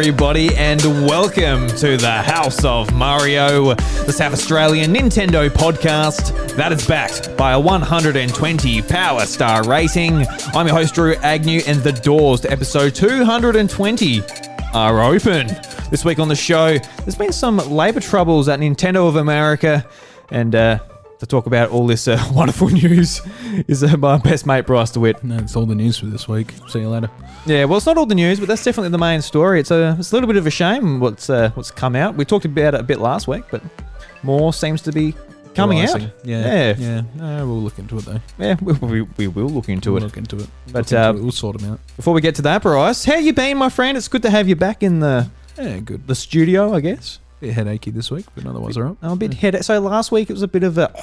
everybody, and welcome to the House of Mario, the South Australian Nintendo podcast that is backed by a 120 Power Star rating. I'm your host, Drew Agnew, and the doors to episode 220 are open. This week on the show, there's been some labour troubles at Nintendo of America, and to talk about all this wonderful news is my best mate, Bryce DeWitt. No, it's all the news for this week. See you later. Yeah, well, it's not all the news, but that's definitely the main story. It's a little bit of a shame what's come out. We talked about it a bit last week, but more seems to be coming out. Yeah. No, we'll look into it though. Yeah, we will look into it. Look into it. But we'll sort them out. Before we get to that, Bryce, how you been, my friend? It's good to have you back in the good. The studio, I guess. Bit headachy this week, but otherwise alright. A bit headache. So last week it was a bit of a...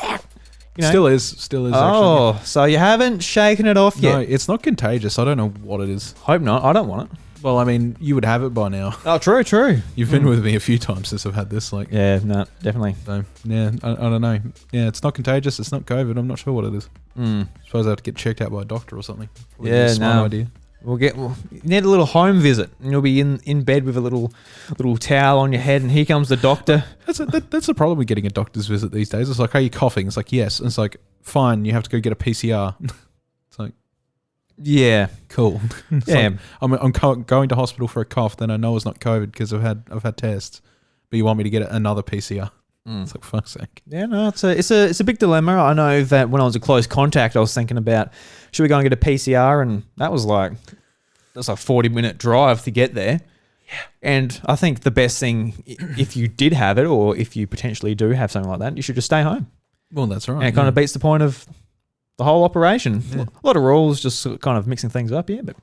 Still is Oh, actually. so you haven't shaken it off yet? No, it's not contagious. I don't know what it is. Hope not. I don't want it. Well, I mean, you would have it by now. Oh, true. You've been with me a few times since I've had this. Yeah, no, definitely. So, yeah, I don't know. Yeah, it's not contagious. It's not COVID. I'm not sure what it is. I suppose I have to get checked out by a doctor or something. Probably a smart idea. You need a little home visit, and you'll be in bed with a little towel on your head, and here comes the doctor. That's the problem with getting a doctor's visit these days. It's like, are you coughing? It's like, yes. And it's like, fine, you have to go get a PCR. It's like, yeah, cool. Yeah, like, I'm going to hospital for a cough, then I know it's not COVID because I've had tests, but you want me to get another PCR? It's like, fuck's sake. Yeah, no, it's a big dilemma. I know that when I was a close contact, I was thinking about, should we go and get a PCR? And that was like a 40-minute drive to get there. Yeah. And I think the best thing, if you did have it, or if you potentially do have something like that, you should just stay home. Well, that's right. And it kind of beats the point of the whole operation. Yeah. A lot of rules, just kind of mixing things up, yeah. But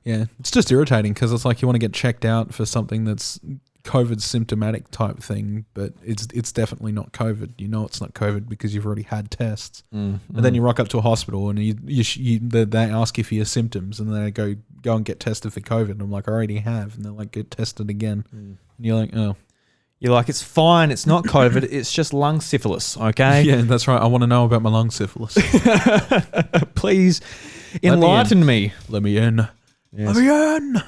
yeah, it's just irritating because it's like you want to get checked out for something that's COVID symptomatic type thing, but it's definitely not COVID. You know it's not COVID because you've already had tests. And then you rock up to a hospital and they ask you for your symptoms, and they go and get tested for COVID. And I'm like, I already have. And they're like, get tested again. And you're like, oh. You're like, it's fine. It's not COVID. It's just lung syphilis, okay? Yeah, that's right. I want to know about my lung syphilis. Please enlighten me. Let me in. Yes. Let me in.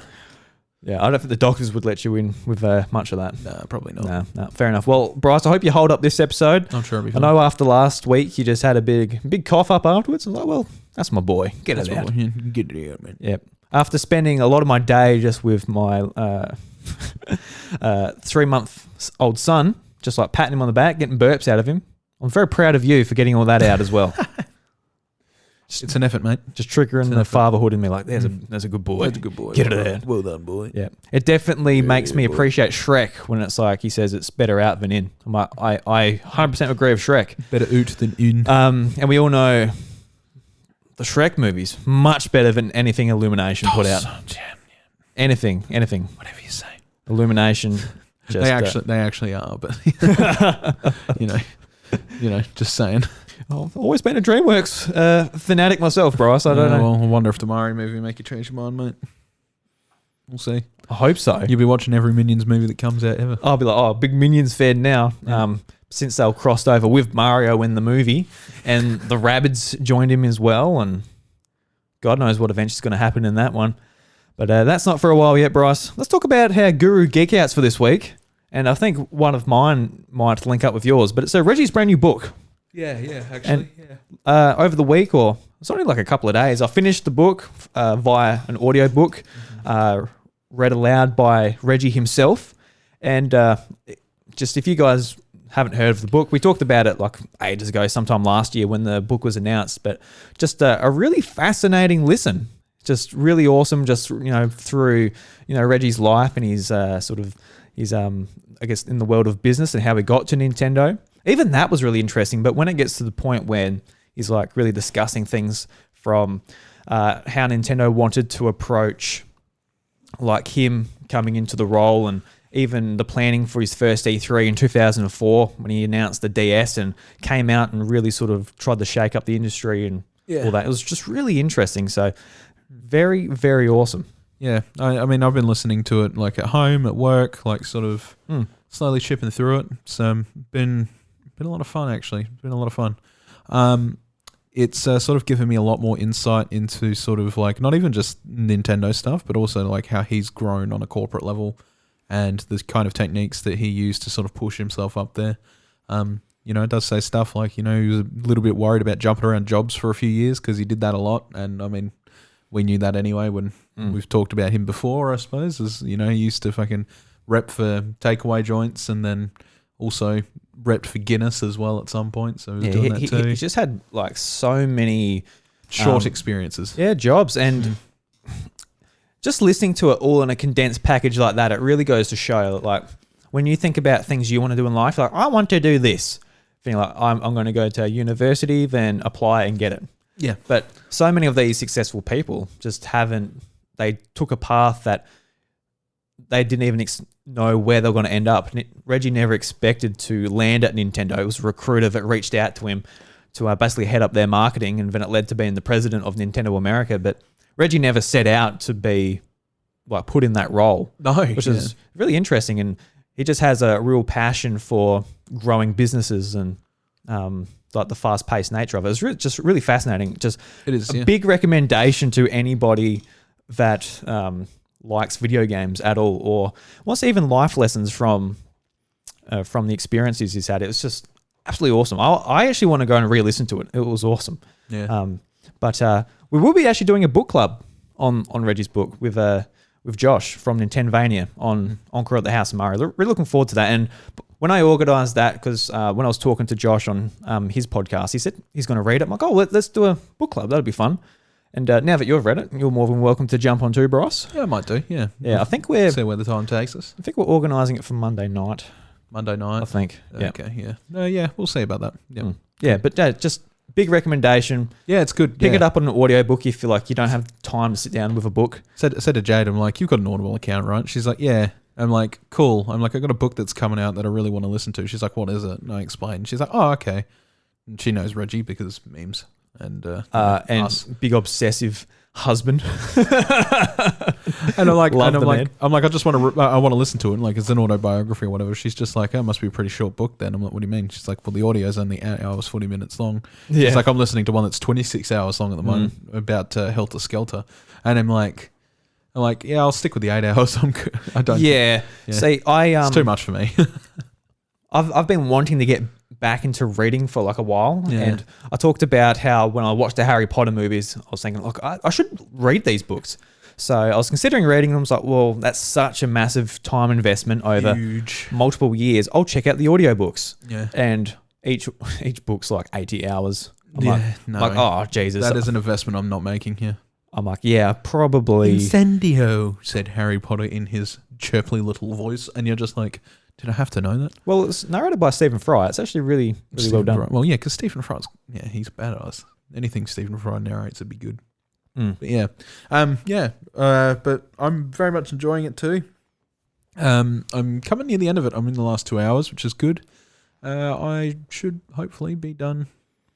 Yeah, I don't think the doctors would let you in with much of that. No, probably not. No, fair enough. Well, Bryce, I hope you hold up this episode. I'm sure it'll be fine. I know after last week you just had a big cough up afterwards. I was like, well, that's my boy. Get it out. Get it out, man. Yep. After spending a lot of my day just with my 3-month-old son, just like patting him on the back, getting burps out of him, I'm very proud of you for getting all that out as well. It's an effort, mate. Just triggering the fatherhood in me, like, there's a good boy. That's a good boy. Get it out. Well done, boy. Yeah. It definitely makes me appreciate Shrek when it's like he says it's better out than in. I'm like, I 100% agree with Shrek. Better out than in. And we all know the Shrek movies much better than anything Illumination put out. Anything. Whatever you say. Illumination. Just, they actually are, but you know, just saying. I've always been a DreamWorks fanatic myself, Bryce. I don't know. Well, I wonder if the Mario movie make you change your mind, mate. We'll see. I hope so. You'll be watching every Minions movie that comes out ever. I'll be like, big Minions fan now. Yeah. Since they were crossed over with Mario in the movie, and the Rabbids joined him as well, and God knows what eventually is going to happen in that one. But that's not for a while yet, Bryce. Let's talk about how Guru GEEKOUT's for this week. And I think one of mine might link up with yours, but it's Reggie's brand new book. Yeah, actually. And, over the week, or it's only like a couple of days, I finished the book via an audio book, read aloud by Reggie himself. And just if you guys haven't heard of the book, we talked about it like ages ago, sometime last year when the book was announced, but just a really fascinating listen. Just really awesome, just, through, Reggie's life and his I guess, in the world of business and how he got to Nintendo. Even that was really interesting, but when it gets to the point when he's like really discussing things from how Nintendo wanted to approach like him coming into the role, and even the planning for his first E3 in 2004 when he announced the DS and came out and really sort of tried to shake up the industry and all that. It was just really interesting. So very, very awesome. Yeah. I mean, I've been listening to it like at home, at work, like sort of slowly chipping through it. It's been a lot of fun, actually. It's been a lot of fun. It's sort of given me a lot more insight into sort of like not even just Nintendo stuff, but also like how he's grown on a corporate level and the kind of techniques that he used to sort of push himself up there. It does say stuff like, he was a little bit worried about jumping around jobs for a few years because he did that a lot. And I mean, we knew that anyway when we've talked about him before, I suppose, as he used to fucking rep for takeaway joints and then also repped for Guinness as well at some point. So he was doing that too. He just had like so many short experiences. Yeah, jobs. And just listening to it all in a condensed package like that, it really goes to show that, like, when you think about things you want to do in life, like, I want to do this. Feeling like I'm going to go to university, then apply and get it. Yeah. But so many of these successful people just they took a path that they didn't even know where they were going to end up. Reggie never expected to land at Nintendo. It was a recruiter that reached out to him to basically head up their marketing, and then it led to being the president of Nintendo America. But Reggie never set out to be like put in that role. No. Which is really interesting. And he just has a real passion for growing businesses and like the fast-paced nature of it. It's just really fascinating. Just it is a big recommendation to anybody that likes video games at all, or wants even life lessons from the experiences he's had. It was just absolutely awesome. I actually want to go and re-listen to it. It was awesome. Yeah. But we will be actually doing a book club on Reggie's book with Josh from Nintenvania on Encore at the House of Mario. Really looking forward to that. And when I organised that, because when I was talking to Josh on his podcast, he said he's going to read it. I'm like, let's do a book club. That'll be fun. And now that you've read it, you're more than welcome to jump on too, Bryce. Yeah, I might do. Yeah. Yeah, I think we're... See where the time takes us. I think we're organising it for Monday night. Monday night? I think. Yeah. Okay, yeah. No, yeah, we'll see about that. Yeah. Yeah, but just big recommendation. Yeah, it's good. Pick it up on an audiobook if you like. You don't have time to sit down with a book. Said to Jade, I'm like, you've got an Audible account, right? She's like, yeah. I'm like, cool. I'm like, I've got a book that's coming out that I really want to listen to. She's like, what is it? And I explain. She's like, oh, okay. And she knows Reggie because memes and us. Big obsessive husband. And I'm like, I just want to, I want to listen to it. And like, it's an autobiography or whatever. She's just like, oh, it must be a pretty short book then. I'm like, what do you mean? She's like, well, the audio's only 8 hours, 40 minutes long. Yeah. She's like, I'm listening to one that's 26 hours long at the moment about Helter Skelter. And I'm like, yeah, I'll stick with the 8 hours. I'm good. I don't. Yeah. See, it's too much for me. I've been wanting to get back into reading for like a while, and I talked about how when I watched the Harry Potter movies, I was thinking, look, I should read these books. So I was considering reading them. I was like, well, that's such a massive time investment over multiple years. I'll check out the audiobooks. Yeah. And each book's like 80 hours. I'm like, oh, Jesus. That is an investment I'm not making here. I'm like, yeah, probably. Incendio, said Harry Potter in his chirply little voice. And you're just like, did I have to know that? Well, it's narrated by Stephen Fry. It's actually really well done. Well, yeah, because Stephen Fry's, he's badass. Anything Stephen Fry narrates would be good. But but I'm very much enjoying it too. I'm coming near the end of it. I'm in the last 2 hours, which is good. I should hopefully be done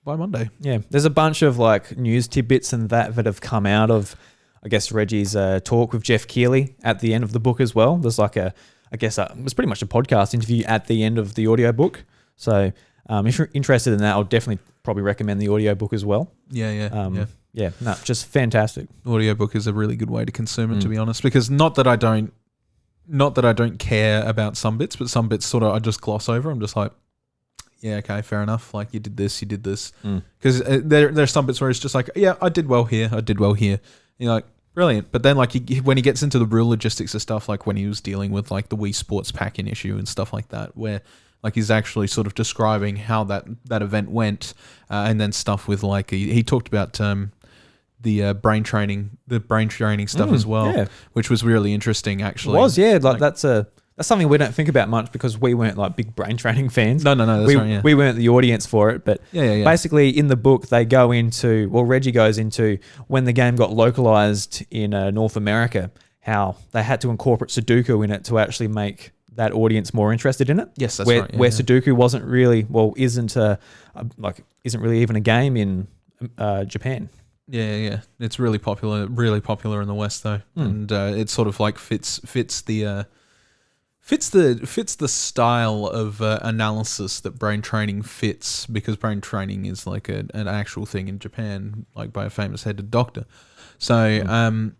by Monday. Yeah, there's a bunch of like news tidbits and that have come out of, I guess, Reggie's talk with Jeff Keighley at the end of the book as well. There's like it was pretty much a podcast interview at the end of the audiobook. So if you're interested in that, I'll definitely probably recommend the audiobook as well. Yeah, no, just fantastic. Audiobook is a really good way to consume it, to be honest, because not that I don't care about some bits, but some bits sort of I just gloss over. I'm just like, yeah, okay, fair enough. Like you did this. Because there's some bits where it's just like, yeah, I did well here. You're like, brilliant. But then like when he gets into the real logistics of stuff, like when he was dealing with like the Wii Sports pack-in issue and stuff like that, where like he's actually sort of describing how that event went, and then stuff with like he talked about the brain training stuff as well, which was really interesting actually. It was, yeah. Like that's something we don't think about much because we weren't like big brain training fans. No, that's right, yeah. We weren't the audience for it, but basically in the book they go into, Reggie goes into when the game got localized in North America, how they had to incorporate Sudoku in it to actually make that audience more interested in it. Yes, that's right. Where Sudoku wasn't really, isn't really even a game in Japan. Yeah. It's really popular in the West though, and it sort of like fits the style of analysis that brain training fits, because brain training is like an actual thing in Japan, like by a famous headed doctor. So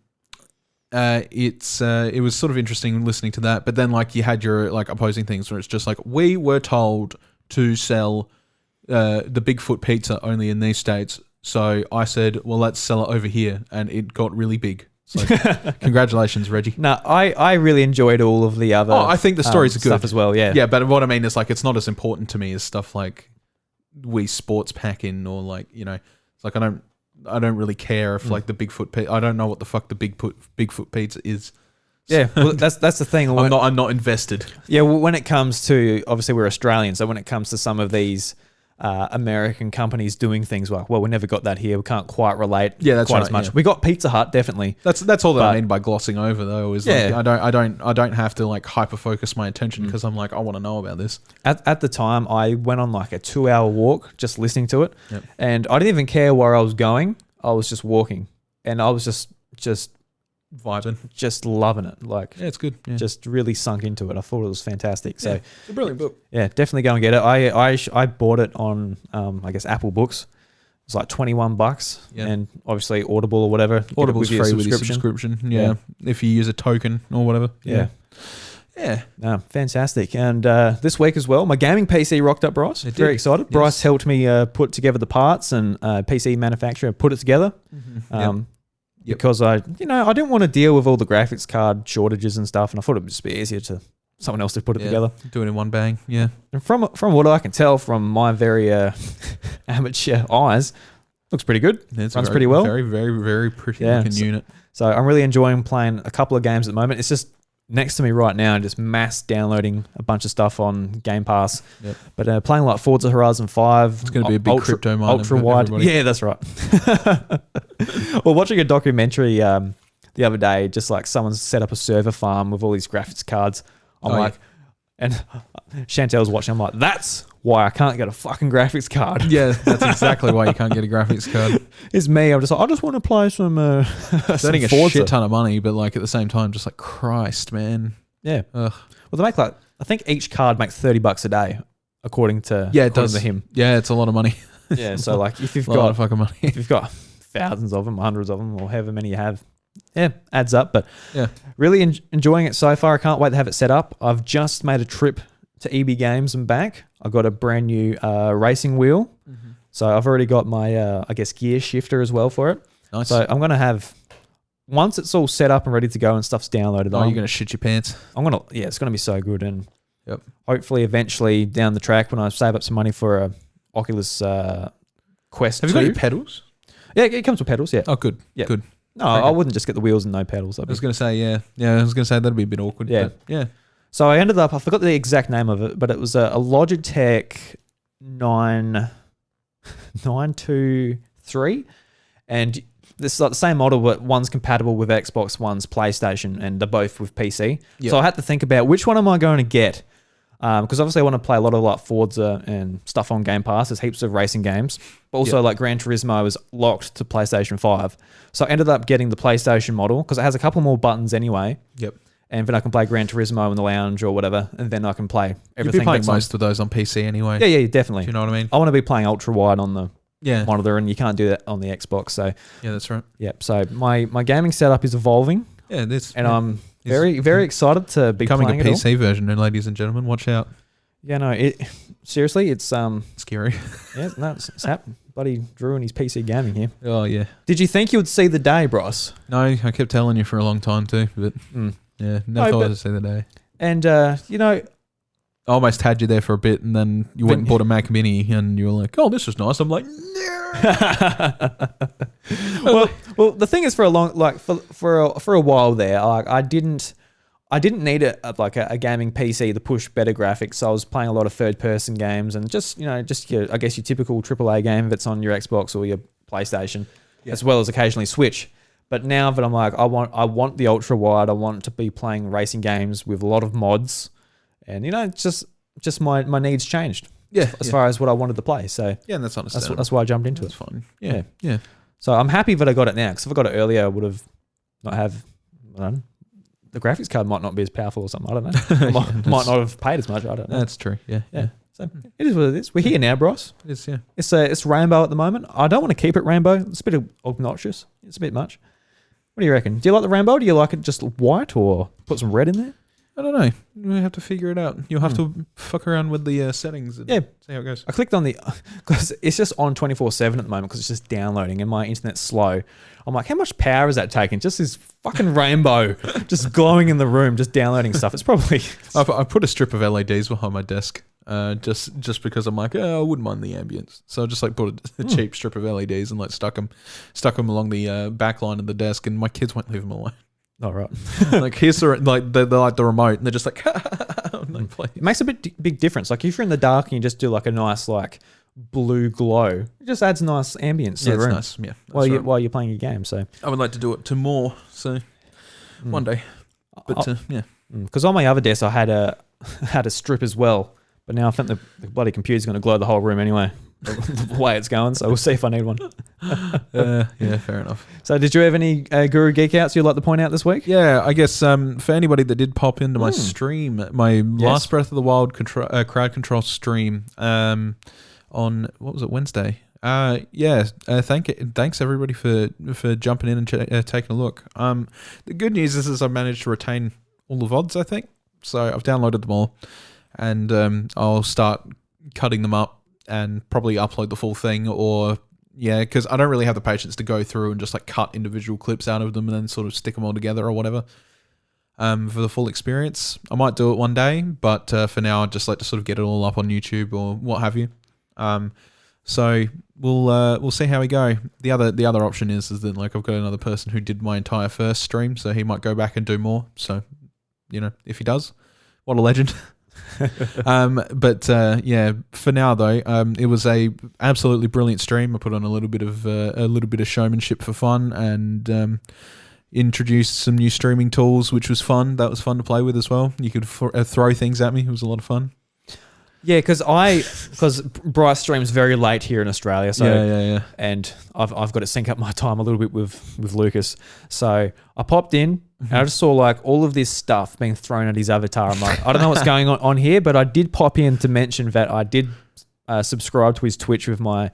it was sort of interesting listening to that. But then like you had your like opposing things where it's just like we were told to sell the Bigfoot pizza only in these states. So I said, well, let's sell it over here, and it got really big. So congratulations, Reggie. No, I really enjoyed all of the other. Oh, I think the stories are good stuff as well. Yeah, yeah. But what I mean is like it's not as important to me as stuff like Wii Sports Pack in or like it's like I don't really care if like the Bigfoot. I don't know what the fuck the Bigfoot pizza is. Yeah, well, that's the thing. I'm not invested. Yeah, well, when it comes to obviously we're Australian, so when it comes to some of these American companies doing things like, well, we never got that here. We can't quite relate. Yeah, that's quite right, as much. yeah. We got Pizza Hut definitely. That's all that I mean by glossing over though. Is Yeah. like, I don't have to like hyper focus my attention because I'm like I want to know about this. At the time, I went on like a 2-hour walk just listening to it, Yep. and I didn't even care where I was going. I was just walking, and I was just Vibing. just loving it. Like, Yeah, it's good. Yeah. just really sunk into it. I thought it was fantastic. So it's a brilliant book. yeah, definitely go and get it. I bought it on I guess Apple Books. It's like $21, Yeah. and obviously Audible or whatever. Audible's Get it free with your subscription. Yeah. If you use a token or whatever. Yeah. Yeah. No, fantastic. And this week as well, my gaming PC rocked up, Bryce. It Very did. excited. Yes. Bryce helped me put together the parts, and PC manufacturer put it together. Yep. Because I didn't want to deal with all the graphics card shortages and stuff, and I thought it would just be easier to someone else to put it together. Do it in one bang. Yeah. And from what I can tell from my very amateur eyes, looks pretty good. It's Runs pretty well. Very, very, very pretty Yeah, looking so- unit. So I'm really enjoying playing a couple of games at the moment. It's just next to me right now and just mass downloading a bunch of stuff on Game Pass. Yep. But playing like Forza Horizon 5. It's going to be a big crypto miner. Ultra wide. Yeah, that's right. Well, watching a documentary the other day, just like someone's set up a server farm with all these graphics cards. I'm like, and Chantel's watching. I'm like, that's why I can't get a fucking graphics card. Yeah, that's exactly why you can't get a graphics card. It's me. I'm just like, I just want to play some Spending a Forza. shit ton of money, but like at the same time, just like Christ, man. Yeah. Ugh. Well, they make like, I think each card makes $30 a day, according to To him. Yeah, it's a lot of money. Yeah. So like, if you've A lot of got fucking money. if you've got thousands of them, hundreds of them, or however many you have, yeah, adds up. But Yeah. really enjoying it so far. I can't wait to have it set up. I've just made a trip to EB Games and back. I got a brand new racing wheel. So I've already got my, I guess, gear shifter as well for it. Nice. So I'm going to have, once it's all set up and ready to go and stuff's downloaded, you're going to shit your pants. it's going to be so good. And Yep. hopefully eventually down the track when I save up some money for a Oculus Quest Have 2. you got your pedals? Yeah, it comes with pedals, yeah. Oh, good. Yeah. Good. No, Okay. I wouldn't just get the wheels and no pedals. I was going to say, yeah. Yeah, I was going to say that'd be a bit awkward. Yeah. But yeah. So I ended up, I forgot the exact name of it, but it was a Logitech 923. And this is like the same model, but one's compatible with Xbox, one's PlayStation, and they're both with PC. Yep. So I had to think about which one am I going to get? Because obviously I want to play a lot of like Forza and stuff on Game Pass. There's heaps of racing games. But also like Gran Turismo is locked to PlayStation 5. So I ended up getting the PlayStation model because it has a couple more buttons anyway. Yep. And then I can play Gran Turismo in the lounge or whatever. And then I can play everything. You'd be playing that's on- most of those on PC anyway. Yeah, definitely. Do you know what I mean? I want to be playing ultra wide on the Yeah. monitor, and you can't do that on the Xbox. So Yeah, that's right. yeah, so my gaming setup is evolving, Yeah, this. and I'm very excited to be becoming a playing it all. PC version, and ladies and gentlemen, watch out. Yeah, no, it seriously, it's Scary. yeah, no, it's happened. Buddy Drew and his PC gaming here. Oh, yeah. Did you think you would see the day, Bryce? No, I kept telling you for a long time too, but yeah, never thought I'd see the day. And you know, I almost had you there for a bit, and then you went and bought a Mac Mini, and you were like, "Oh, this is nice." I'm like, well, the thing is, for a long, like for a while there, like I didn't need a gaming PC to push better graphics. So I was playing a lot of third person games and just your, I guess your typical AAA game that's on your Xbox or your PlayStation, as well as occasionally Switch. But now that I'm like, I want the ultra wide. I want to be playing racing games with a lot of mods, and just my needs changed. Yeah, as far as what I wanted to play. So yeah, and that's understandable. That's why I jumped into That's it. fine. Yeah. Yeah. So I'm happy that I got it now, because if I got it earlier, I would have not have. I don't know, the graphics card might not be as powerful or something. I don't know. Might not have paid as much. I don't know. That's true. Yeah. So it is what it is. We're here now, Bryce. It is. Yeah. It's rainbow at the moment. I don't want to keep it rainbow. It's a bit obnoxious. It's a bit much. What do you reckon? Do you like the rainbow? Do you like it just white or put some red in there? I don't know. We have to figure it out. You'll have to fuck around with the settings and see how it goes. I clicked on because it's just on 24/7 at the moment because it's just downloading and my internet's slow. I'm like, how much power is that taking? Just this fucking rainbow just glowing in the room, just downloading stuff. It's probably... I put a strip of LEDs behind my desk just because I'm like, I wouldn't mind the ambience. So I just like put a cheap strip of LEDs and like stuck them along the back line of the desk, and my kids won't leave them alone. Oh, right. Like here's they're like the remote, and they're just like, it makes a big difference. Like if you're in the dark and you just do like a nice like blue glow, it just adds nice ambience to the room. Nice. Yeah, while you're playing your game. So I would like to do it to more. So one day, but because on my other desk I had a strip as well, but now I think the bloody computer's going to glow the whole room anyway. The way it's going, so we'll see if I need one. Yeah, fair enough. So did you have any Guru Geek Outs you'd like to point out this week? Yeah, I guess for anybody that did pop into my stream, my last Breath of the Wild crowd control stream on, what was it, Wednesday? Thanks everybody for jumping in and taking a look. The good news is I've managed to retain all the VODs, I think. So I've downloaded them all, and I'll start cutting them up and probably upload the full thing, or because I don't really have the patience to go through and just like cut individual clips out of them and then sort of stick them all together or whatever. For the full experience, I might do it one day, but for now I'd just like to sort of get it all up on YouTube or what have you. So we'll see how we go. The other option is that like I've got another person who did my entire first stream, so he might go back and do more. So if he does, what a legend. But for now though, it was a absolutely brilliant stream. I put on a little bit of showmanship for fun, and introduced some new streaming tools, which was fun. That was fun to play with as well. You could throw things at me. It was a lot of fun. Yeah, because Bryce streams very late here in Australia, so yeah. And I've got to sync up my time a little bit with Lucas. So I popped in and I just saw like all of this stuff being thrown at his avatar. I'm like, I don't know what's going on here, but I did pop in to mention that I did subscribe to his Twitch with my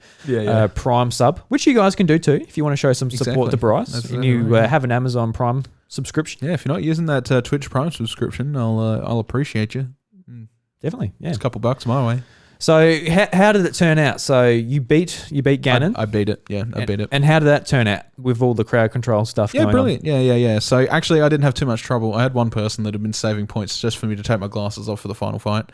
Prime sub, which you guys can do too if you want to show some support to Bryce. And you have an Amazon Prime subscription. Yeah, if you're not using that Twitch Prime subscription, I'll appreciate you. Definitely, yeah. It's a couple bucks my way. So how did it turn out? So you beat Ganon. I beat it. Yeah, I beat it. And how did that turn out with all the crowd control stuff going brilliant. on? Yeah. So actually I didn't have too much trouble. I had one person that had been saving points just for me to take my glasses off for the final fight.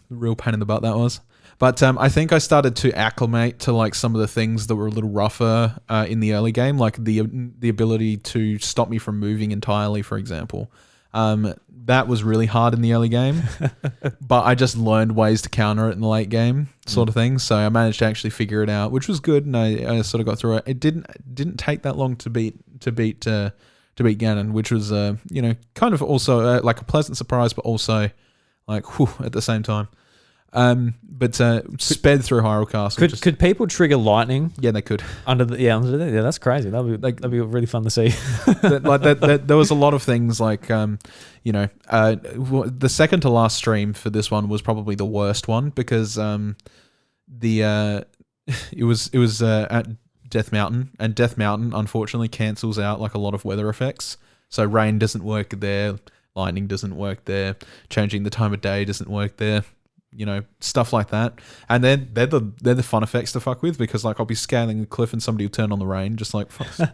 Real pain in the butt that was. But I think I started to acclimate to like some of the things that were a little rougher in the early game, like the ability to stop me from moving entirely, for example. That was really hard in the early game, but I just learned ways to counter it in the late game, sort of thing. So I managed to actually figure it out, which was good, and I sort of got through it. It didn't take that long to beat Ganon, which was kind of also like a pleasant surprise, but also like at the same time. But sped through Hyrule Castle. Could people trigger lightning? Yeah, they could. Under there. That's crazy. That'd be really fun to see. There was a lot of things like the second to last stream for this one was probably the worst one because it was at Death Mountain, and Death Mountain unfortunately cancels out like a lot of weather effects. So rain doesn't work there, lightning doesn't work there, changing the time of day doesn't work there. Stuff like that. And then they're the fun effects to fuck with, because like I'll be scaling a cliff and somebody will turn on the rain, just like fuck.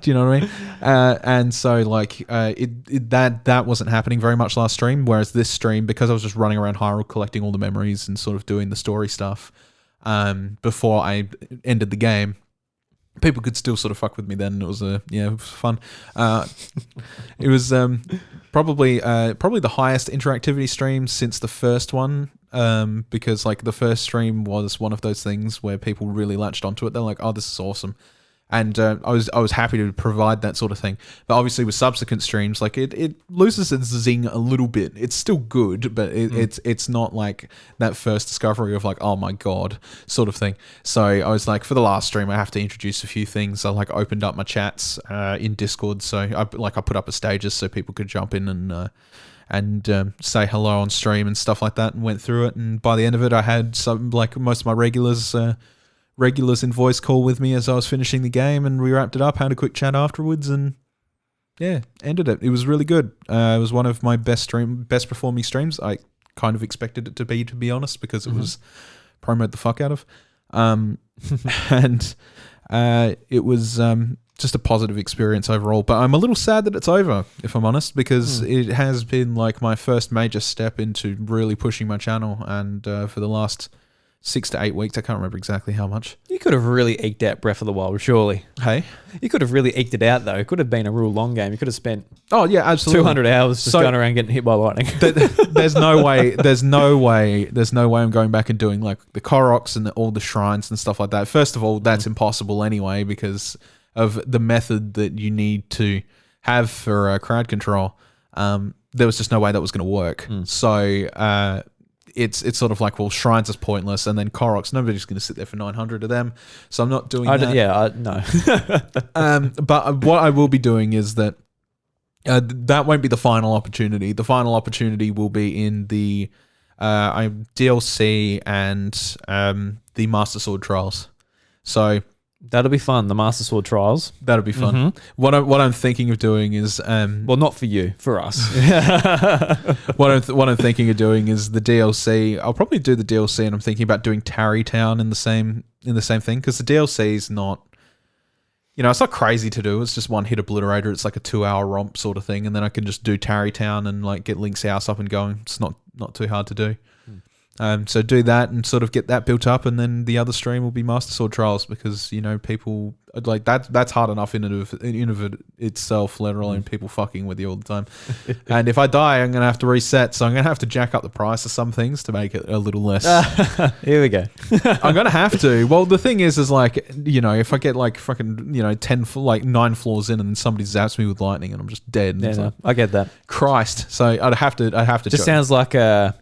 Do you know what I mean? And so like that wasn't happening very much last stream, whereas this stream, because I was just running around Hyrule collecting all the memories and sort of doing the story stuff before I ended the game, people could still sort of fuck with me then. It was it was fun. It was probably the highest interactivity stream since the first one, because like the first stream was one of those things where people really latched onto it. They're like, oh, this is awesome. And I was happy to provide that sort of thing. But obviously with subsequent streams, like it loses its zing a little bit. It's still good, but it's not like that first discovery of like, oh my God, sort of thing. So I was like, for the last stream, I have to introduce a few things. I like opened up my chats in Discord. So I put up a stages so people could jump in and say hello on stream and stuff like that, and went through it. And by the end of it, I had some like most of my regulars in voice call with me as I was finishing the game, and we wrapped it up, had a quick chat afterwards, and Yeah, ended it. It was really good. It was one of my best performing streams. I kind of expected it to be honest, because it was promoted the fuck out of. And it was just a positive experience overall. But I'm a little sad that it's over, if I'm honest, because it has been like my first major step into really pushing my channel. And for the last 6 to 8 weeks, I can't remember exactly how much. You could have really eked out Breath of the Wild, surely. Hey? You could have really eked it out, though. It could have been a real long game. You could have spent absolutely 200 hours just going around getting hit by lightning. There's no way I'm going back and doing like the Koroks and all the shrines and stuff like that. First of all, that's impossible anyway because of the method that you need to have for crowd control. There was just no way that was going to work. So it's sort of like, well, shrines is pointless, and then Koroks, nobody's going to sit there for 900 of them, so I'm not doing that. No. But what I will be doing is that that won't be the final opportunity. The final opportunity will be in the DLC and the Master Sword Trials. So that'll be fun. The Master Sword Trials. That'll be fun. What I'm thinking of doing is well, not for you, for us. what I'm thinking of doing is the DLC. I'll probably do the DLC, and I'm thinking about doing Tarrytown in the same thing, because the DLC is not, it's not crazy to do. It's just one hit obliterator. It's like a 2-hour romp sort of thing, and then I can just do Tarrytown and like get Link's house up and going. It's not too hard to do. So do that and sort of get that built up, and then the other stream will be Master Sword Trials, because people like that's hard enough in of itself, let alone people fucking with you all the time. And if I die, I'm gonna have to reset, so I'm gonna have to jack up the price of some things to make it a little less. Here we go. I'm gonna have to. Well, the thing is like, if I get like fucking 9 floors in, and then somebody zaps me with lightning and I'm just dead. And Yeah, I get that. Christ. So I'd have to. Just sounds like a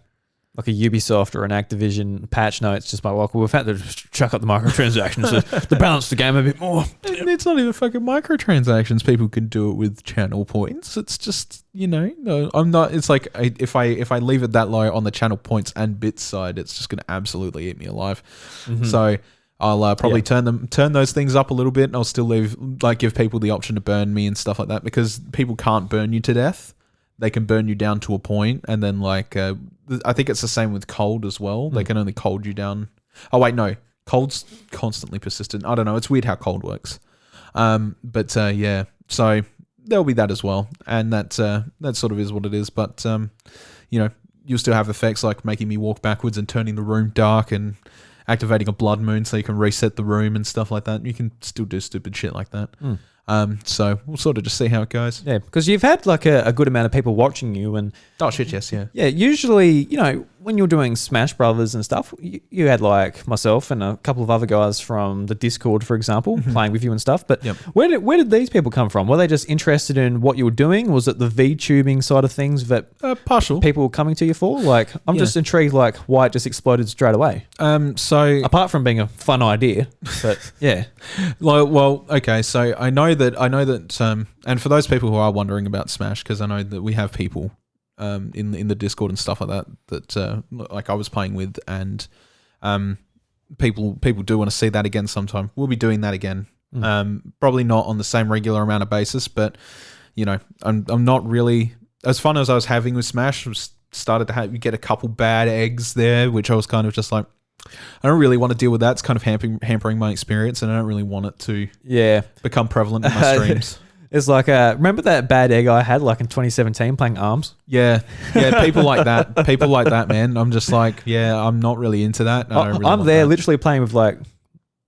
Ubisoft or an Activision patch notes, just by we've had to chuck up the microtransactions to balance the game a bit more. It's not even fucking microtransactions. People can do it with channel points. It's just, no, I'm not. It's like if I leave it that low on the channel points and bits side, it's just going to absolutely eat me alive. So I'll probably turn those things up a little bit, and I'll still give people the option to burn me and stuff like that, because people can't burn you to death. They can burn you down to a point, and then I think it's the same with cold as well. They can only cold you down. Oh wait, no, cold's constantly persistent. I don't know. It's weird how cold works. But yeah, so there'll be that as well, and that sort of is what it is. But you'll still have effects like making me walk backwards and turning the room dark and activating a blood moon so you can reset the room and stuff like that. You can still do stupid shit like that. So we'll sort of just see how it goes. Yeah, because you've had like a good amount of people watching you, and yeah. Usually, when you're doing Smash Brothers and stuff, you had like myself and a couple of other guys from the Discord, for example, playing with you and stuff. But where did these people come from? Were they just interested in what you were doing? Was it the VTubing side of things that partial people were coming to you for? Like, I'm just intrigued, like why it just exploded straight away. So apart from being a fun idea, but yeah. Well, okay. So I know that, and for those people who are wondering about Smash, because I know that we have people in the Discord and stuff like that like I was playing with, and people do want to see that again sometime. We'll be doing that again. Probably not on the same regular amount of basis, but I'm not really as fun as I was having with Smash. Started to get a couple bad eggs there, which I was kind of just like, I don't really want to deal with that. It's kind of hampering my experience, and I don't really want it to become prevalent in my streams. It's like, remember that bad egg I had like in 2017 playing ARMS? Yeah, people like that. People like that, man. I'm just like, I'm not really into that. I'm there literally playing with like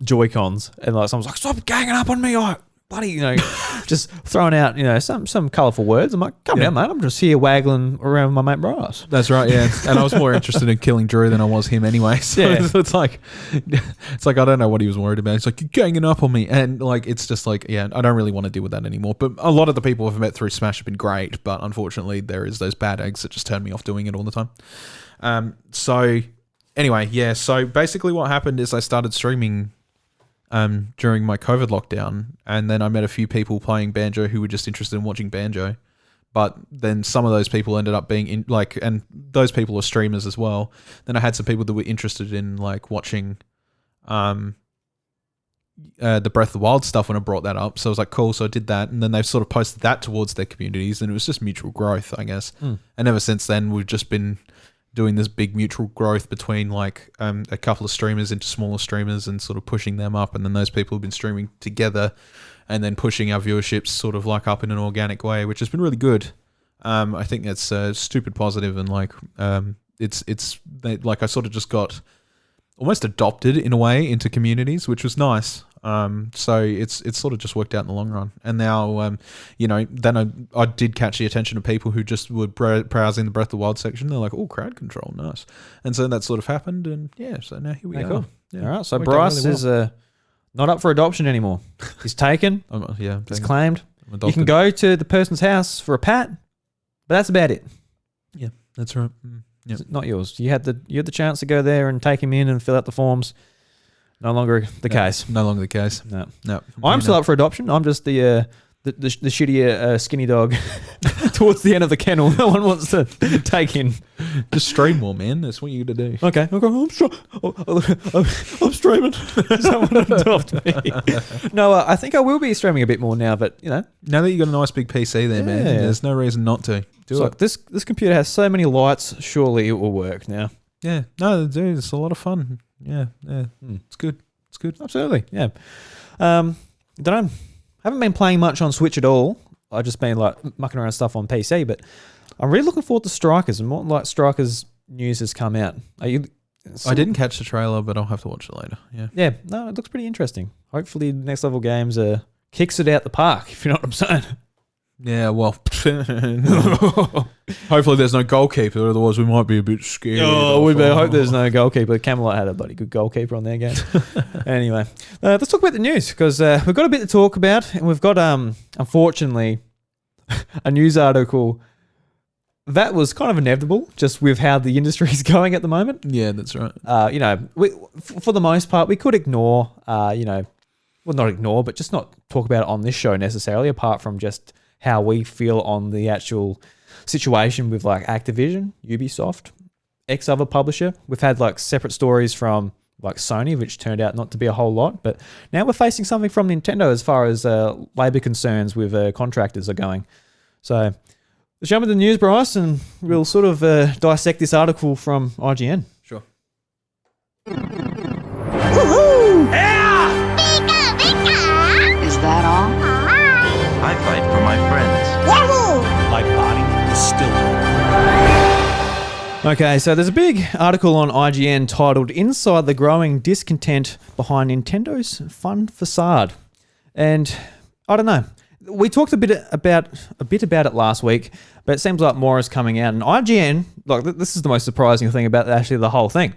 Joy-Cons, and like someone's like, stop ganging up on me, buddy, just throwing out, some colourful words. I'm like, come down, mate. I'm just here waggling around with my mate Bryce. That's right, yeah. And I was more interested in killing Drew than I was him anyway. So it's like I don't know what he was worried about. He's like, you're ganging up on me. And like, it's just like, I don't really want to deal with that anymore. But a lot of the people I've met through Smash have been great. But unfortunately, there is those bad eggs that just turn me off doing it all the time. So anyway, so basically what happened is I started streaming during my COVID lockdown, and then I met a few people playing banjo who were just interested in watching banjo. But then some of those people ended up being and those people are streamers as well. Then I had some people that were interested in like watching the Breath of the Wild stuff when I brought that up. So I was like, cool. So I did that. And then they've sort of posted that towards their communities, and it was just mutual growth, I guess. And ever since then, we've just been doing this big mutual growth between like a couple of streamers into smaller streamers and sort of pushing them up. And then those people have been streaming together and then pushing our viewerships sort of like up in an organic way, which has been really good. I think that's stupid positive, and like it's like I sort of just got almost adopted in a way into communities, which was nice. So it's sort of just worked out in the long run. And now, then I did catch the attention of people who just were browsing the Breath of the Wild section. They're like, oh, crowd control, nice. And so that sort of happened, and yeah, so now here we are. Cool. Yeah, all right, so Bryce is not up for adoption anymore. He's taken. He's claimed. You can go to the person's house for a pat, but that's about it. Yeah, that's right. Yep. It's not yours. You had the chance to go there and take him in and fill out the forms. No longer the case. No longer the case. No. I'm still up for adoption. I'm just the shittier skinny dog towards the end of the kennel. No one wants to take in. Just stream more, man. That's what you got to do. Okay. I'm streaming. Someone adopt me. No, I think I will be streaming a bit more now. But now that you've got a nice big PC there, man, there's no reason not to do it. Like this computer has so many lights. Surely it will work now. Yeah. No, dude, it's a lot of fun. Yeah. It's good. Absolutely. Yeah. Don't know. Haven't been playing much on Switch at all. I've just been like mucking around stuff on PC, but I'm really looking forward to Strikers, and more like Strikers news has come out. I didn't catch the trailer, but I'll have to watch it later. Yeah. Yeah. No, it looks pretty interesting. Hopefully Next Level Games kicks it out the park, if you know what I'm saying. Yeah, well, hopefully there's no goalkeeper, otherwise we might be a bit scared. I hope there's no goalkeeper. Camelot had a bloody good goalkeeper on their game. Anyway, let's talk about the news, because we've got a bit to talk about, and we've got, unfortunately, a news article that was kind of inevitable, just with how the industry is going at the moment. Yeah, that's right. For the most part, we could ignore, well, not ignore, but just not talk about it on this show necessarily, apart from just how we feel on the actual situation with like Activision, Ubisoft, X other publisher. We've had like separate stories from like Sony, which turned out not to be a whole lot, but now we're facing something from Nintendo as far as labor concerns with contractors are going. So let's jump into the news, Bryce, and we'll sort of dissect this article from IGN. Sure. Woohoo! Yeah! Pika, pika! Is that all? I fight for my friends. Yahoo! My body is still warm. Okay, so there's a big article on IGN titled "Inside the Growing Discontent Behind Nintendo's Fun Facade," and I don't know. We talked a bit about it last week, but it seems like more is coming out. And IGN, like this is the most surprising thing about actually the whole thing.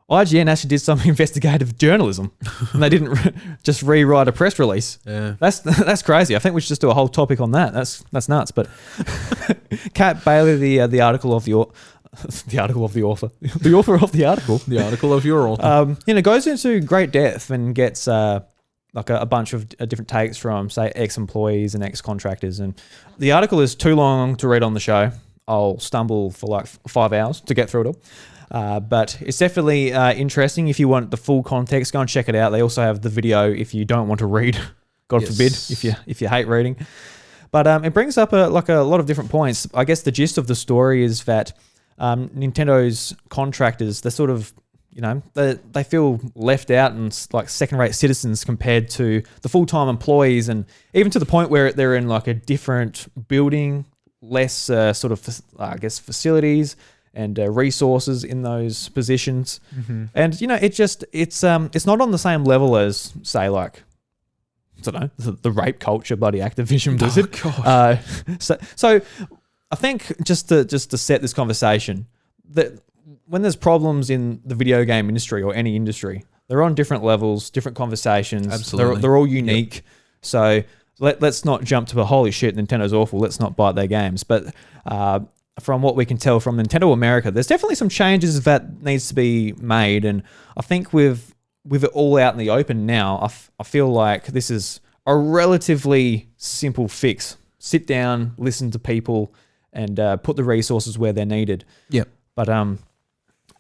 IGN actually did some investigative journalism, and they didn't just rewrite a press release. Yeah, that's crazy. I think we should just do a whole topic on that. That's nuts. But Kat Bailey, the article of the author, the author of the article, the article of your author, goes into great depth and gets like a bunch of different takes from, say, ex-employees and ex-contractors. And the article is too long to read on the show. I'll stumble for like 5 hours to get through it all. But it's definitely interesting. If you want the full context, go and check it out. They also have the video if you don't want to read. God forbid, if you hate reading. But it brings up a lot of different points. I guess the gist of the story is that Nintendo's contractors, they're sort of, they feel left out and like second-rate citizens compared to the full-time employees, and even to the point where they're in like a different building, less sort of, facilities and resources in those positions. Mm-hmm. And, it's not on the same level as, say, like, I don't know, the rape culture bloody Activision Blizzard. Oh, so I think just to set this conversation, that when there's problems in the video game industry or any industry, they're on different levels, different conversations. Absolutely. They're all unique. Yep. So let's not jump to holy shit, Nintendo's awful, let's not bite their games. But from what we can tell from Nintendo America, there's definitely some changes that needs to be made. And I think with it all out in the open now, I feel like this is a relatively simple fix. Sit down, listen to people, and put the resources where they're needed. Yep. But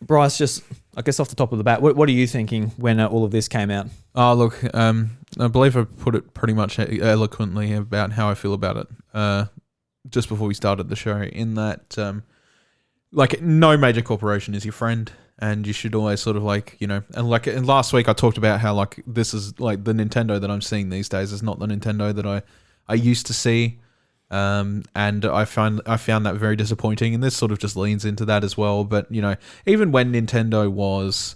Bryce, just I guess off the top of the bat, what are you thinking when all of this came out? Oh, look, I believe I put it pretty much eloquently about how I feel about it just before we started the show, in that, like, no major corporation is your friend, and you should always sort of like, you know, and like last week I talked about how like this is like the Nintendo that I'm seeing these days is not the Nintendo that I used to see. And I found that very disappointing, and this sort of just leans into that as well. But, you know, even when Nintendo was,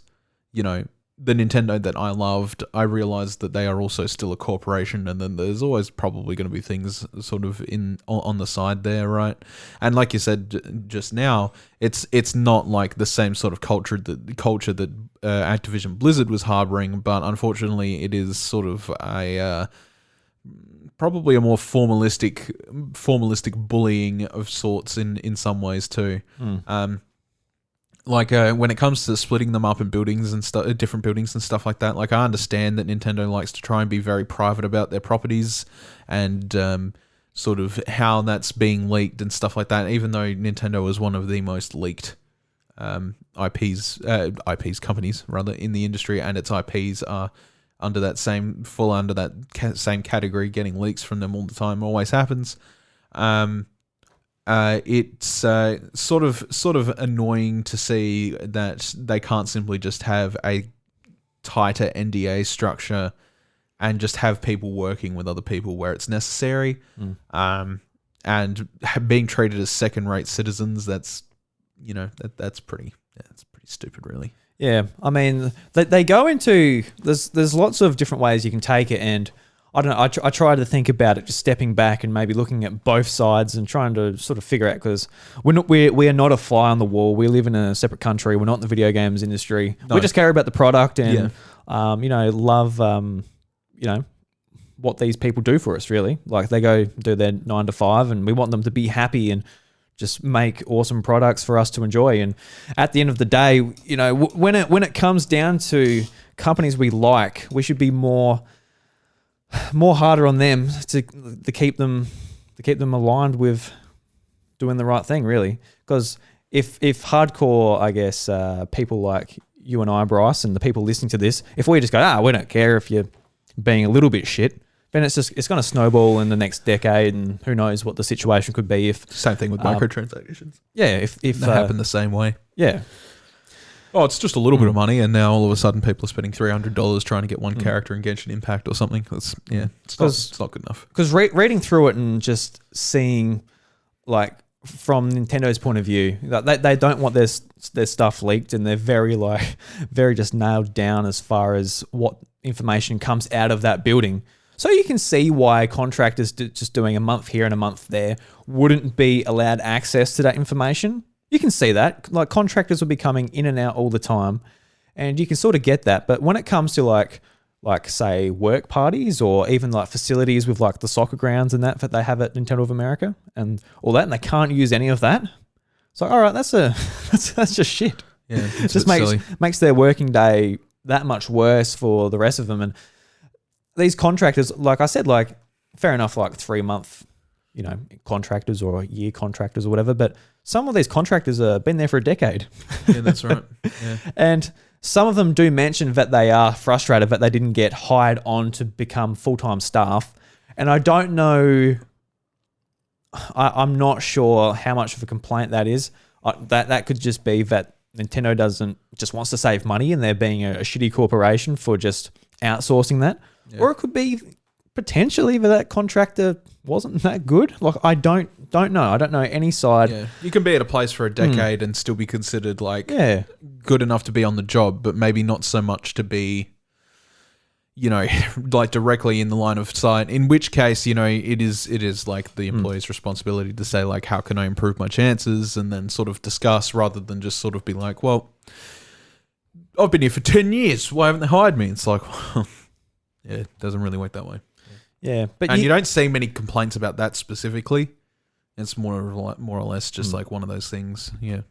you know, the Nintendo that I loved, I realized that they are also still a corporation, and then there's always probably going to be things sort of on the side there, right? And like you said just now, it's not like the same sort of culture that Activision Blizzard was harboring, but unfortunately it is sort of a probably a more formalistic bullying of sorts in some ways too. Like when it comes to splitting them up in buildings and different buildings and stuff like that, like I understand that Nintendo likes to try and be very private about their properties and sort of how that's being leaked and stuff like that, even though Nintendo is one of the most leaked companies rather in the industry, and its IPs are under that same category, getting leaks from them all the time, always happens. It's sort of annoying to see that they can't simply just have a tighter NDA structure and just have people working with other people where it's necessary, and being treated as second-rate citizens. That's, you know, that's pretty stupid, really. Yeah, I mean, they go into there's lots of different ways you can take it, and I don't know. I try to think about it, just stepping back and maybe looking at both sides and trying to sort of figure out, because we are not a fly on the wall. We live in a separate country. We're not in the video games industry. No. We just care about the product and you know, love you know, what these people do for us. Really, like they go do their 9 to 5, and we want them to be happy and just make awesome products for us to enjoy. And at the end of the day, you know, when it comes down to companies we like, we should be more harder on them to keep them aligned with doing the right thing, really. Because if hardcore, I guess, people like you and I, Bryce, and the people listening to this, if we just go, we don't care if you're being a little bit shit, then it's going to snowball in the next decade, and who knows what the situation could be if... Same thing with microtransactions. Yeah, if they happen the same way. Yeah. Oh, it's just a little bit of money, and now all of a sudden people are spending $300 trying to get one character in Genshin Impact or something. It's not good enough. Because reading through it and just seeing, like, from Nintendo's point of view, they don't want their stuff leaked, and they're very just nailed down as far as what information comes out of that building. So you can see why contractors just doing a month here and a month there wouldn't be allowed access to that information. You can see that. Like, contractors will be coming in and out all the time, and you can sort of get that. But when it comes to like say work parties, or even like facilities with like the soccer grounds and that they have at Nintendo of America and all that, and they can't use any of that. It's like, all right, that's just shit. Yeah, it just makes their working day that much worse for the rest of them. And these contractors, like I said, like, fair enough, like 3-month, you know, contractors or year contractors or whatever, but some of these contractors have been there for a decade. Yeah, that's right. Yeah. And some of them do mention that they are frustrated that they didn't get hired on to become full-time staff. And I don't know, I'm not sure how much of a complaint that is. That could just be that Nintendo just wants to save money, and they're being a shitty corporation for just outsourcing that. Yeah. Or it could be potentially that contractor wasn't that good. Like, I don't know. I don't know any side. Yeah. You can be at a place for a decade and still be considered like good enough to be on the job, but maybe not so much to be, you know, like directly in the line of sight. In which case, you know, it is like the employee's responsibility to say, like, how can I improve my chances, and then sort of discuss, rather than just sort of be like, well, I've been here for 10 years. Why haven't they hired me? It's like, well, yeah, it doesn't really work that way. Yeah, but you don't see many complaints about that specifically. It's more or less just like one of those things. Yeah,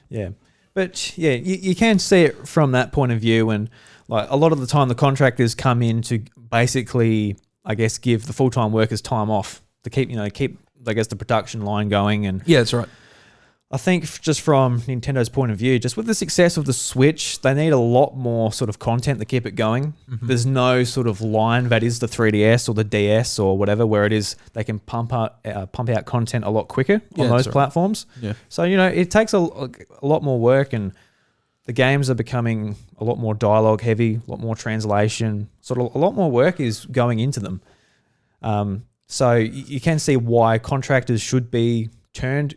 yeah, but yeah, you can see it from that point of view, and like a lot of the time, the contractors come in to basically, I guess, give the full-time workers time off to keep I guess the production line going. And yeah, that's right. I think just from Nintendo's point of view, just with the success of the Switch, they need a lot more sort of content to keep it going. Mm-hmm. There's no sort of line that is the 3DS or the DS or whatever, where it is they can pump out content a lot quicker on those platforms. Yeah. So, it takes a lot more work, and the games are becoming a lot more dialogue heavy, a lot more translation, sort of a lot more work is going into them. So you can see why contractors should be turned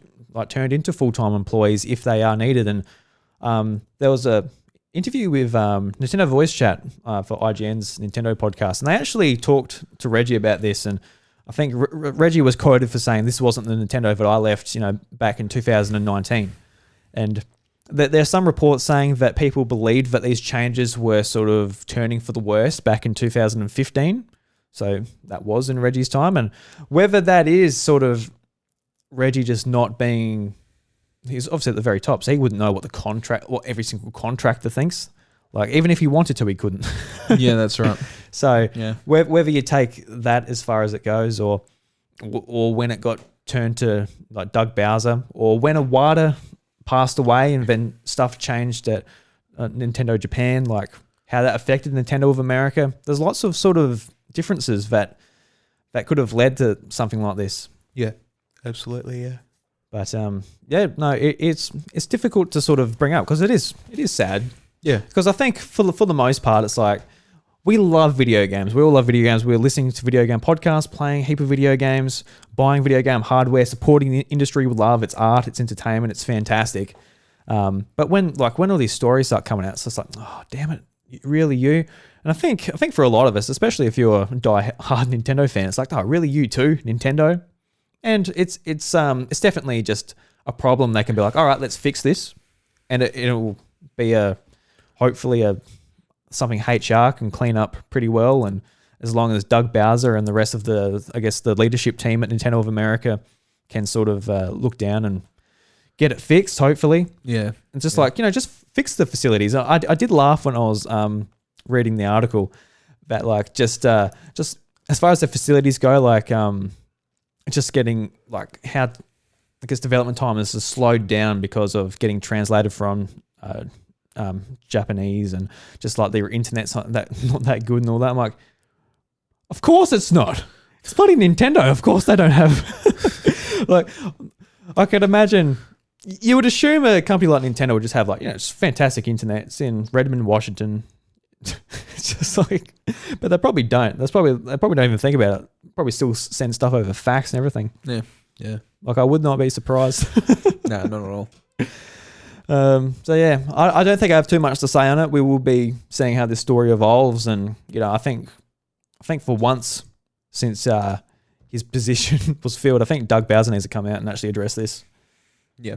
into full-time employees if they are needed. And there was a interview with Nintendo Voice Chat for IGN's Nintendo podcast, and they actually talked to Reggie about this. And I think Reggie was quoted for saying this wasn't the Nintendo that I left, back in 2019. And there's some reports saying that people believed that these changes were sort of turning for the worst back in 2015. So that was in Reggie's time. And whether that is sort of Reggie just not being, he's obviously at the very top, so he wouldn't know what every single contractor thinks. Like, even if he wanted to, he couldn't. Yeah, that's right. So whether you take that as far as it goes, or when it got turned to like Doug Bowser, or when Iwata passed away and then stuff changed at Nintendo Japan, like how that affected Nintendo of America, there's lots of sort of differences that could have led to something like this. Yeah. Absolutely, yeah. But it's difficult to sort of bring up because it is sad. Yeah. Because I think for the most part, it's like we love video games. We all love video games. We're listening to video game podcasts, playing a heap of video games, buying video game hardware, supporting the industry with love. It's art, it's entertainment, it's fantastic. But when all these stories start coming out, it's just like, oh damn it, really you? And I think for a lot of us, especially if you're a die-hard Nintendo fan, it's like, oh really, you too, Nintendo? And it's definitely just a problem. They can be like, all right, let's fix this, and it'll be hopefully something HR can clean up pretty well. And as long as Doug Bowser and the rest of the leadership team at Nintendo of America can sort of look down and get it fixed, hopefully. Yeah. And just just fix the facilities. I did laugh when I was reading the article that like just as far as the facilities go, like just getting like how I guess development time is just slowed down because of getting translated from Japanese, and just like their internet's not that good and all that. I'm like, of course it's not. It's bloody Nintendo. Of course they don't have like, I could imagine you would assume a company like Nintendo would just have like, it's fantastic internet. It's in Redmond, Washington. It's just like, but they probably don't. They probably don't even think about it. Probably still send stuff over fax and everything. Yeah, yeah. Like I would not be surprised. No, not at all. So yeah, I don't think I have too much to say on it. We will be seeing how this story evolves, and I think for once since his position was filled, I think Doug Bowser needs to come out and actually address this. Yeah.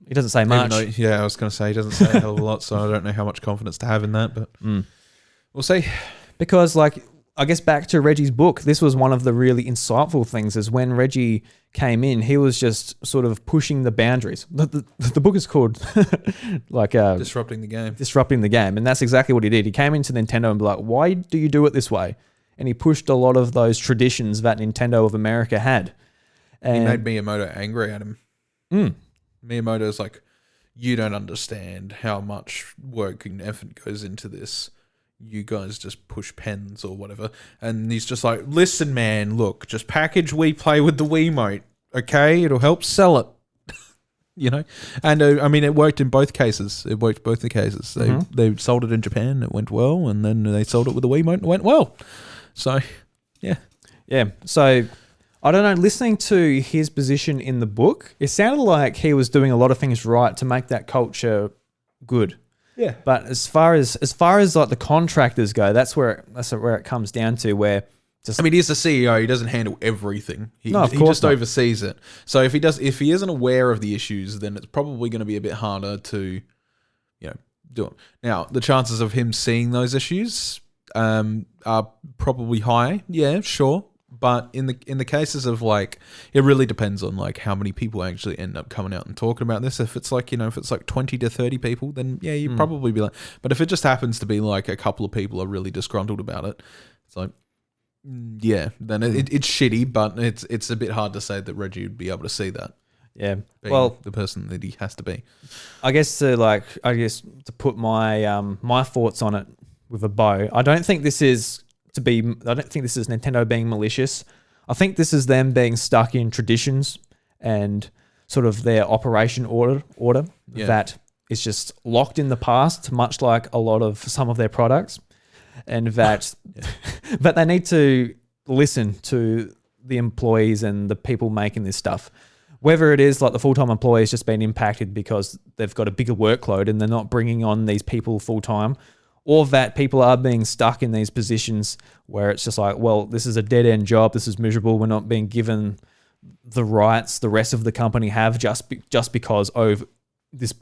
He doesn't say much. I was going to say he doesn't say a hell of a lot, so I don't know how much confidence to have in that, but we'll see. Because, like, I guess back to Reggie's book, this was one of the really insightful things is when Reggie came in, he was just sort of pushing the boundaries. The book is called like Disrupting the Game. Disrupting the Game. And that's exactly what he did. He came into Nintendo and be like, why do you do it this way? And he pushed a lot of those traditions that Nintendo of America had. And he made Miyamoto angry at him. Miyamoto's like, you don't understand how much work and effort goes into this. You guys just push pens or whatever. And he's just like, listen, man, look, just package Wii Play with the Wiimote, okay? It'll help sell it. And I mean, it worked in both cases. It worked both the cases. They sold it in Japan, it went well, and then they sold it with the Wiimote, it went well. So, yeah. Yeah, so I don't know, listening to his position in the book, it sounded like he was doing a lot of things right to make that culture good. Yeah. But as far as like the contractors go, that's where it comes down to, where just, I mean, he's the CEO, he doesn't handle everything. He just not. Oversees it. So if he isn't aware of the issues, then it's probably going to be a bit harder to, do it. Now, the chances of him seeing those issues are probably high. Yeah, sure. But in the cases of like, it really depends on like how many people actually end up coming out and talking about this. If it's like, if it's like 20 to 30 people, then yeah, you'd probably be like, but if it just happens to be like a couple of people are really disgruntled about it, it's like, yeah, then it's shitty, but it's a bit hard to say that Reggie would be able to see that. Yeah. being Well, the person that he has to be. I guess to put my my thoughts on it with a bow. I don't think this is Nintendo being malicious. I think this is them being stuck in traditions and sort of their operation order that is just locked in the past, much like a lot of some of their products, and that but they need to listen to the employees and the people making this stuff. Whether it is like the full-time employees just been impacted because they've got a bigger workload and they're not bringing on these people full-time, or that people are being stuck in these positions where it's just like, well, this is a dead-end job, this is miserable, we're not being given the rights the rest of the company have just because this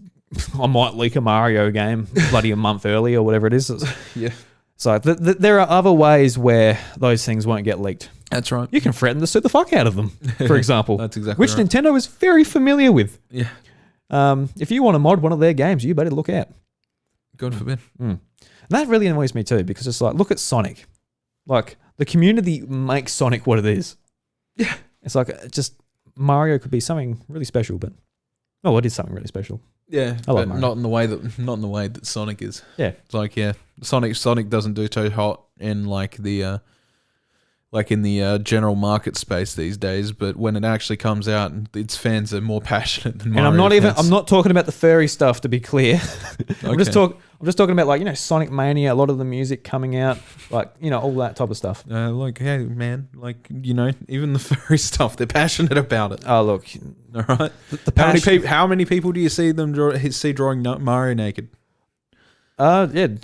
I might leak a Mario game bloody a month early or whatever it is. Yeah. So there are other ways where those things won't get leaked. That's right. You can threaten to sue the fuck out of them, for example. That's exactly which right. Nintendo is very familiar with. Yeah. If you want to mod one of their games, you better look out. God forbid. And that really annoys me too, because it's like, look at Sonic. Like, the community makes Sonic what it is. Yeah. It's like, just Mario could be something really special, but it is something really special. Yeah, I love but Mario. not in the way that Sonic is. Yeah. It's like, Sonic doesn't do too hot in like the in the general market space these days, but when it actually comes out, its fans are more passionate than Mario. And I'm not talking about the furry stuff, to be clear. I'm just talking about, like, Sonic Mania, a lot of the music coming out, like, all that type of stuff. Like, hey man, like, even the furry stuff, they're passionate about it. Oh, look. All right. How many people do you see drawing Mario naked? Not many.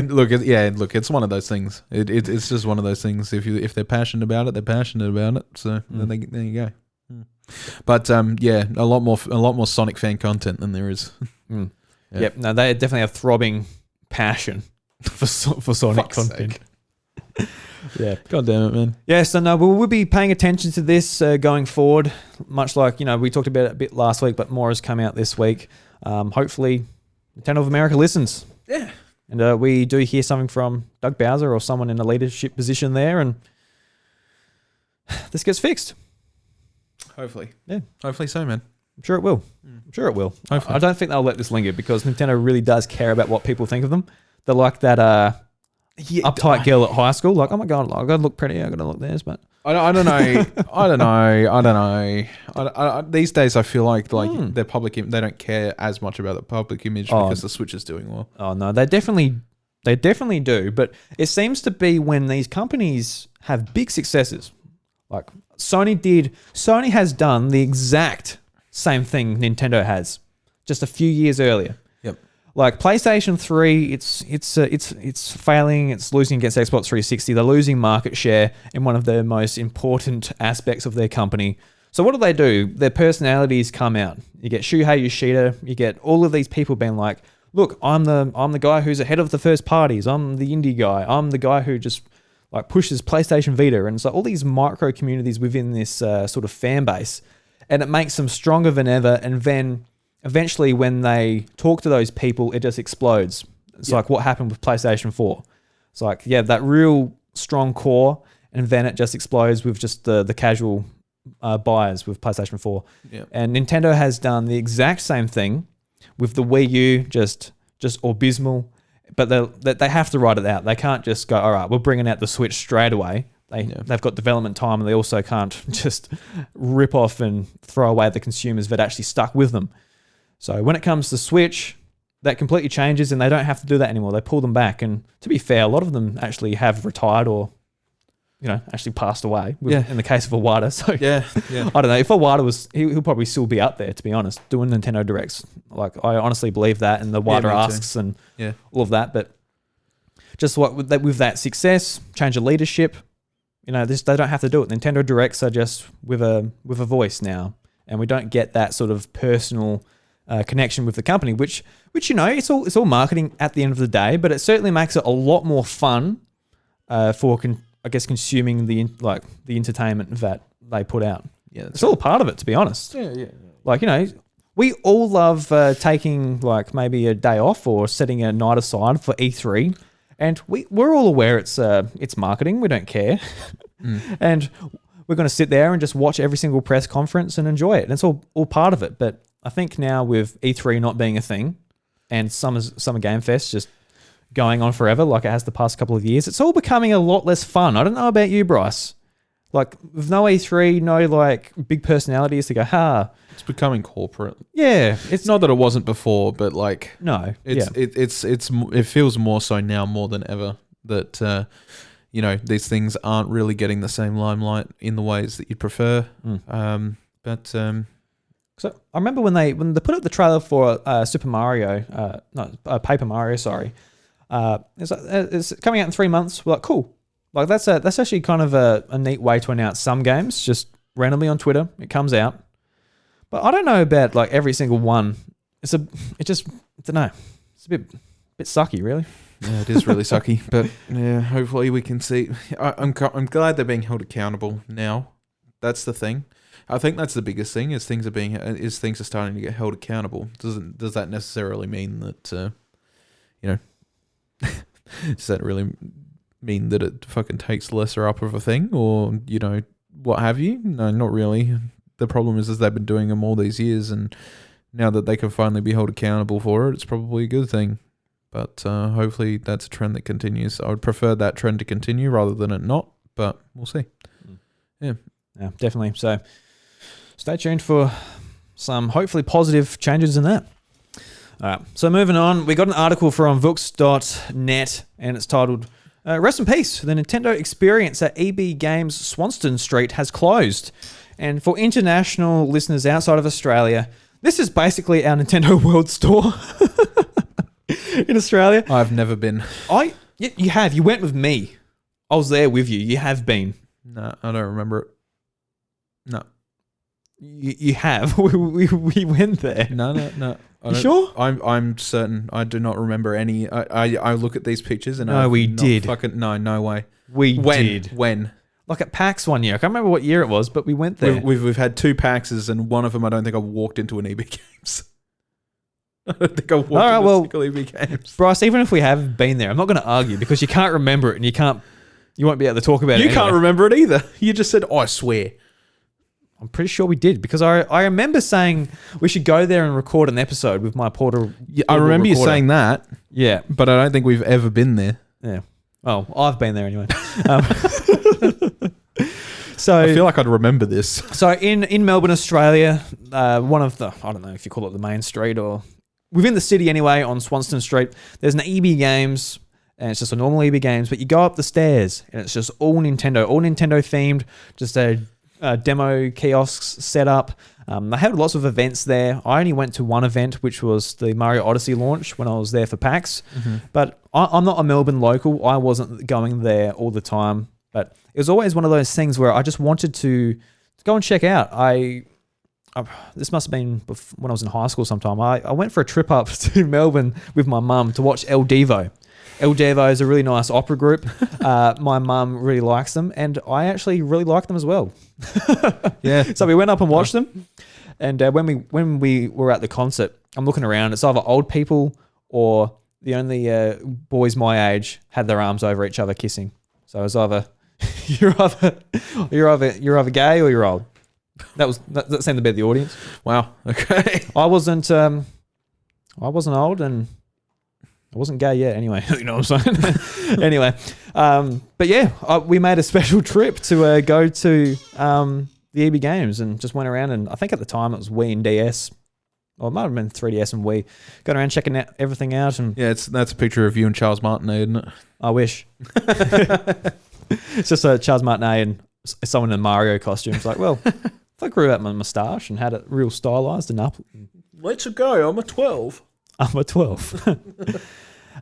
Look, it's one of those things. It's just one of those things. If they're passionate about it, they're passionate about it. So then there you go. But a lot more Sonic fan content than there is. Yeah. Yep. No, they definitely have throbbing passion for Sonic content. Yeah. God damn it, man. Yeah, so no, we'll be paying attention to this going forward, much like, we talked about it a bit last week, but more has come out this week. Hopefully, Nintendo of America listens. Yeah. And we do hear something from Doug Bowser or someone in a leadership position there, and this gets fixed. Hopefully. Yeah. Hopefully so, man. I'm sure it will. I'm sure it will. Hopefully. I don't think they'll let this linger because Nintendo really does care about what people think of them. They're like that uptight girl at high school. Like, oh my God, I got to look pretty. I got to look this, but I don't know. I don't know. These days, I feel like their public, they don't care as much about the public image because the Switch is doing well. Oh no, they definitely do. But it seems to be when these companies have big successes, like Sony has done the exact same thing Nintendo has, just a few years earlier. Yep. Like PlayStation 3, it's failing. It's losing against Xbox 360. They're losing market share in one of the most important aspects of their company. So what do? Their personalities come out. You get Shuhei Yoshida. You get all of these people being like, "Look, I'm the guy who's ahead of the first parties. I'm the indie guy. I'm the guy who just like pushes PlayStation Vita." And so all these micro communities within this sort of fan base, and it makes them stronger than ever. And then eventually, when they talk to those people, it just explodes. It's like what happened with PlayStation 4. It's like, that real strong core, and then it just explodes with just the casual buyers with PlayStation 4. Yep. And Nintendo has done the exact same thing with the Wii U, just abysmal. But they have to write it out. They can't just go, all right, we're bringing out the Switch straight away. They've got development time, and they also can't just rip off and throw away the consumers that actually stuck with them. So when it comes to Switch, that completely changes, and they don't have to do that anymore. They pull them back, and to be fair, a lot of them actually have retired or, actually passed away. In the case of Iwata. So I don't know if Iwata he'll probably still be up there, to be honest, doing Nintendo Directs. Like, I honestly believe that, and the Iwata asks and all of that. But just with that success, change of leadership, they don't have to do it. Nintendo Directs are just with a voice now, and we don't get that sort of personal connection with the company, which it's all marketing at the end of the day, but it certainly makes it a lot more fun for consuming the entertainment that they put out. Yeah, it's all a part of it, to be honest. Yeah. Like, we all love taking like maybe a day off or setting a night aside for E3, and we're all aware it's marketing. We don't care, and we're going to sit there and just watch every single press conference and enjoy it. And it's all part of it. But I think now with E3 not being a thing and Summer Game Fest just going on forever like it has the past couple of years, it's all becoming a lot less fun. I don't know about you, Bryce. Like, with no E3, no, like, big personalities to go, It's becoming corporate. Yeah. It's not that it wasn't before, but, like... No. It feels more so now more than ever that, these things aren't really getting the same limelight in the ways that you'd prefer. So I remember when they put up the trailer for Paper Mario, sorry. It's coming out in 3 months. We're like, cool. Like that's actually kind of a neat way to announce some games, just randomly on Twitter. It comes out, but I don't know about like every single one. I don't know. It's a bit sucky, really. Yeah, it is really sucky, but yeah, hopefully we can see. I'm glad they're being held accountable now. That's the thing. I think that's the biggest thing is things are starting to get held accountable. Does that necessarily mean that does that really mean that it fucking takes lesser up of a thing, or what have you? No, not really. The problem is they've been doing them all these years, and now that they can finally be held accountable for it, it's probably a good thing. But hopefully that's a trend that continues. I would prefer that trend to continue rather than it not, but we'll see. Yeah, definitely. So stay tuned for some hopefully positive changes in that. All right, so moving on, we got an article from Vooks.net, and it's titled, Rest in Peace, the Nintendo experience at EB Games Swanston Street has closed. And for international listeners outside of Australia, this is basically our Nintendo World Store in Australia. I've never been. You have. You went with me. I was there with you. You have been. No, I don't remember it. No. You have. We went there. No. You sure? I'm certain. I do not remember any. I look at these pictures and we did. No way. We did. When? Like at PAX one year. I can't remember what year it was, but we went there. We've had 2 PAXs, and one of them I don't think I walked into an EB Games. I don't think I walked into a single EB Games. Bryce, even if we have been there, I'm not going to argue because you can't remember it and you won't be able to talk about it. You can't remember it either. You just said, I swear. I'm pretty sure we did because I remember saying we should go there and record an episode with my portable I remember recorder. you saying that. Yeah. But I don't think we've ever been there. Yeah. Oh, I've been there anyway. So I feel like I'd remember this. So in Melbourne, Australia, one of the, I don't know if you call it the main street or within the city anyway, on Swanston Street, there's an EB Games, and it's just a normal EB Games, but you go up the stairs and it's just all Nintendo themed, just a demo kiosks set up. They had lots of events there. I only went to one event, which was the Mario Odyssey launch when I was there for PAX. Mm-hmm. But I'm not a Melbourne local. I wasn't going there all the time. But it was always one of those things where I just wanted to go and check out. This must have been when I was in high school sometime. I went for a trip up to Melbourne with my mum to watch El Devo. El Devo is a really nice opera group. My mum really likes them, and I actually really like them as well. Yeah. So we went up and watched them, and when we were at the concert, I'm looking around. It's either old people or the only boys my age had their arms over each other kissing. So it was either you're either gay or you're old. That seemed to be the audience. Wow. Okay. I wasn't old and I wasn't gay yet anyway. You know what I'm saying? Anyway, but yeah, we made a special trip to go to the EB Games and just went around, and I think at the time it was Wii and DS. Or it might have been 3DS and Wii. Going around checking everything out. And yeah, that's a picture of you and Charles Martinet, isn't it? I wish. It's just a Charles Martinet and someone in a Mario costume. It's like, well, if I grew out my moustache and had it real stylized and up. Let's go. I'm a 12. I'm a 12.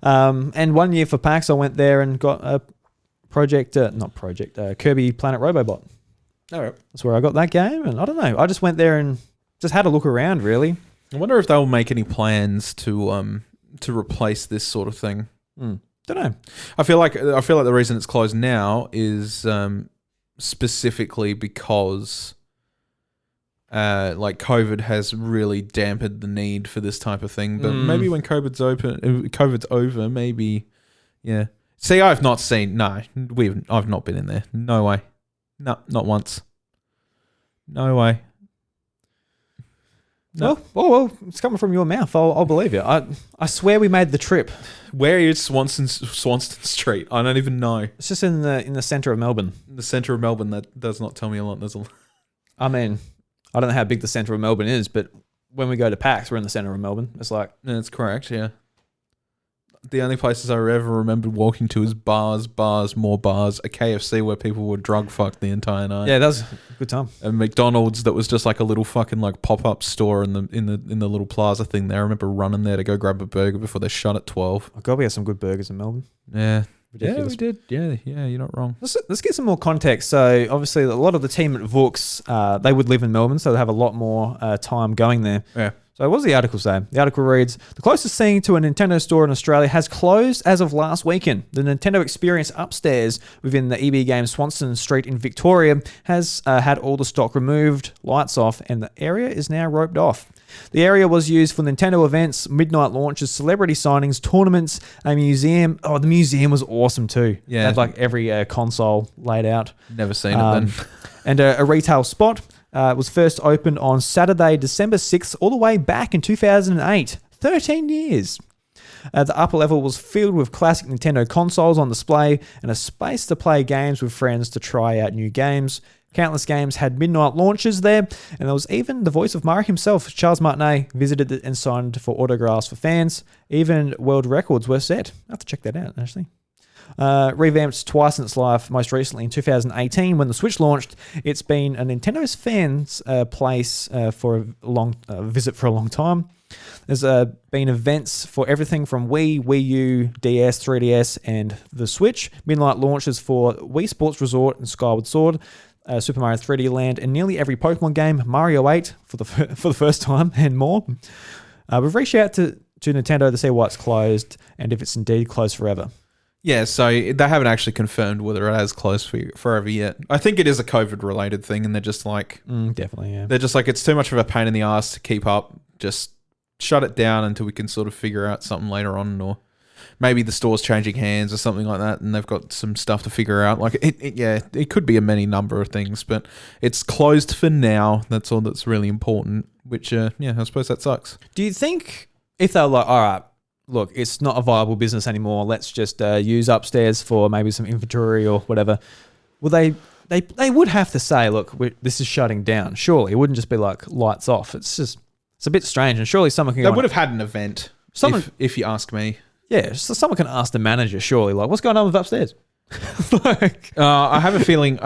And 1 year for PAX, I went there and got a Kirby Planet Robobot. All right. That's where I got that game. And I don't know. I just went there and just had a look around, really. I wonder if they'll make any plans to replace this sort of thing. Don't know. I feel like the reason it's closed now is specifically because like COVID has really dampened the need for this type of thing. But maybe when COVID's over, maybe, yeah. See, I've not been in there. No way. No, not once. No way. No. Well, it's coming from your mouth. I'll believe you. I swear we made the trip. Where is Swanston Street? I don't even know. It's just in the centre of Melbourne. In the centre of Melbourne, that does not tell me a lot. I mean, I don't know how big the centre of Melbourne is, but when we go to PAX, we're in the centre of Melbourne. It's like... That's correct, yeah. The only places I ever remember walking to is bars, more bars, a KFC where people were drug fucked the entire night. Yeah, that was a good time. A McDonald's that was just like a little fucking like pop-up store in the little plaza thing there. I remember running there to go grab a burger before they shut at 12. Oh God, we had some good burgers in Melbourne. Yeah. Ridiculous. Yeah, we did. Yeah, you're not wrong. Let's get some more context. So obviously a lot of the team at Vooks, they would live in Melbourne, so they have a lot more time going there. Yeah. So what does the article say? The article reads, the closest thing to a Nintendo store in Australia has closed as of last weekend. The Nintendo Experience upstairs within the EB Games Swanston Street in Victoria has had all the stock removed, lights off, and the area is now roped off. The area was used for Nintendo events, midnight launches, celebrity signings, tournaments, a museum. Oh, the museum was awesome too. Yeah. It had like every console laid out. Never seen it then. And a retail spot. Was first opened on Saturday, December 6th, all the way back in 2008. 13 years. The upper level was filled with classic Nintendo consoles on display and a space to play games with friends to try out new games. Countless games had midnight launches there, and there was even the voice of Mario himself, Charles Martinet, visited it and signed for autographs for fans. Even world records were set. I have to check that out, actually. Revamped twice in its life, most recently in 2018 when the Switch launched. It's been a Nintendo's fans' place for a long visit for a long time. There's been events for everything from Wii U, DS, 3DS, and the Switch. Midnight launches for Wii Sports Resort and Skyward Sword, Super Mario 3D Land, and nearly every Pokemon game, Mario 8 for the first time, and more. We've reached out to Nintendo to see why it's closed and if it's indeed closed forever. Yeah, so they haven't actually confirmed whether it has closed forever yet. I think it is a COVID-related thing, and they're just like... definitely, yeah. They're just like, it's too much of a pain in the ass to keep up. Just shut it down until we can sort of figure out something later on, or maybe the store's changing hands or something like that, and they've got some stuff to figure out. Like, it could be a many number of things, but it's closed for now. That's all that's really important, which, I suppose that sucks. Do you think if they're like, all right, look, it's not a viable business anymore, let's just use upstairs for maybe some inventory or whatever, well, they would have to say, look, this is shutting down. Surely it wouldn't just be like lights off. It's a bit strange, and surely someone can. They would have had an event. If you ask me, yeah, so someone can ask the manager. Surely, like, what's going on with upstairs? I have a feeling.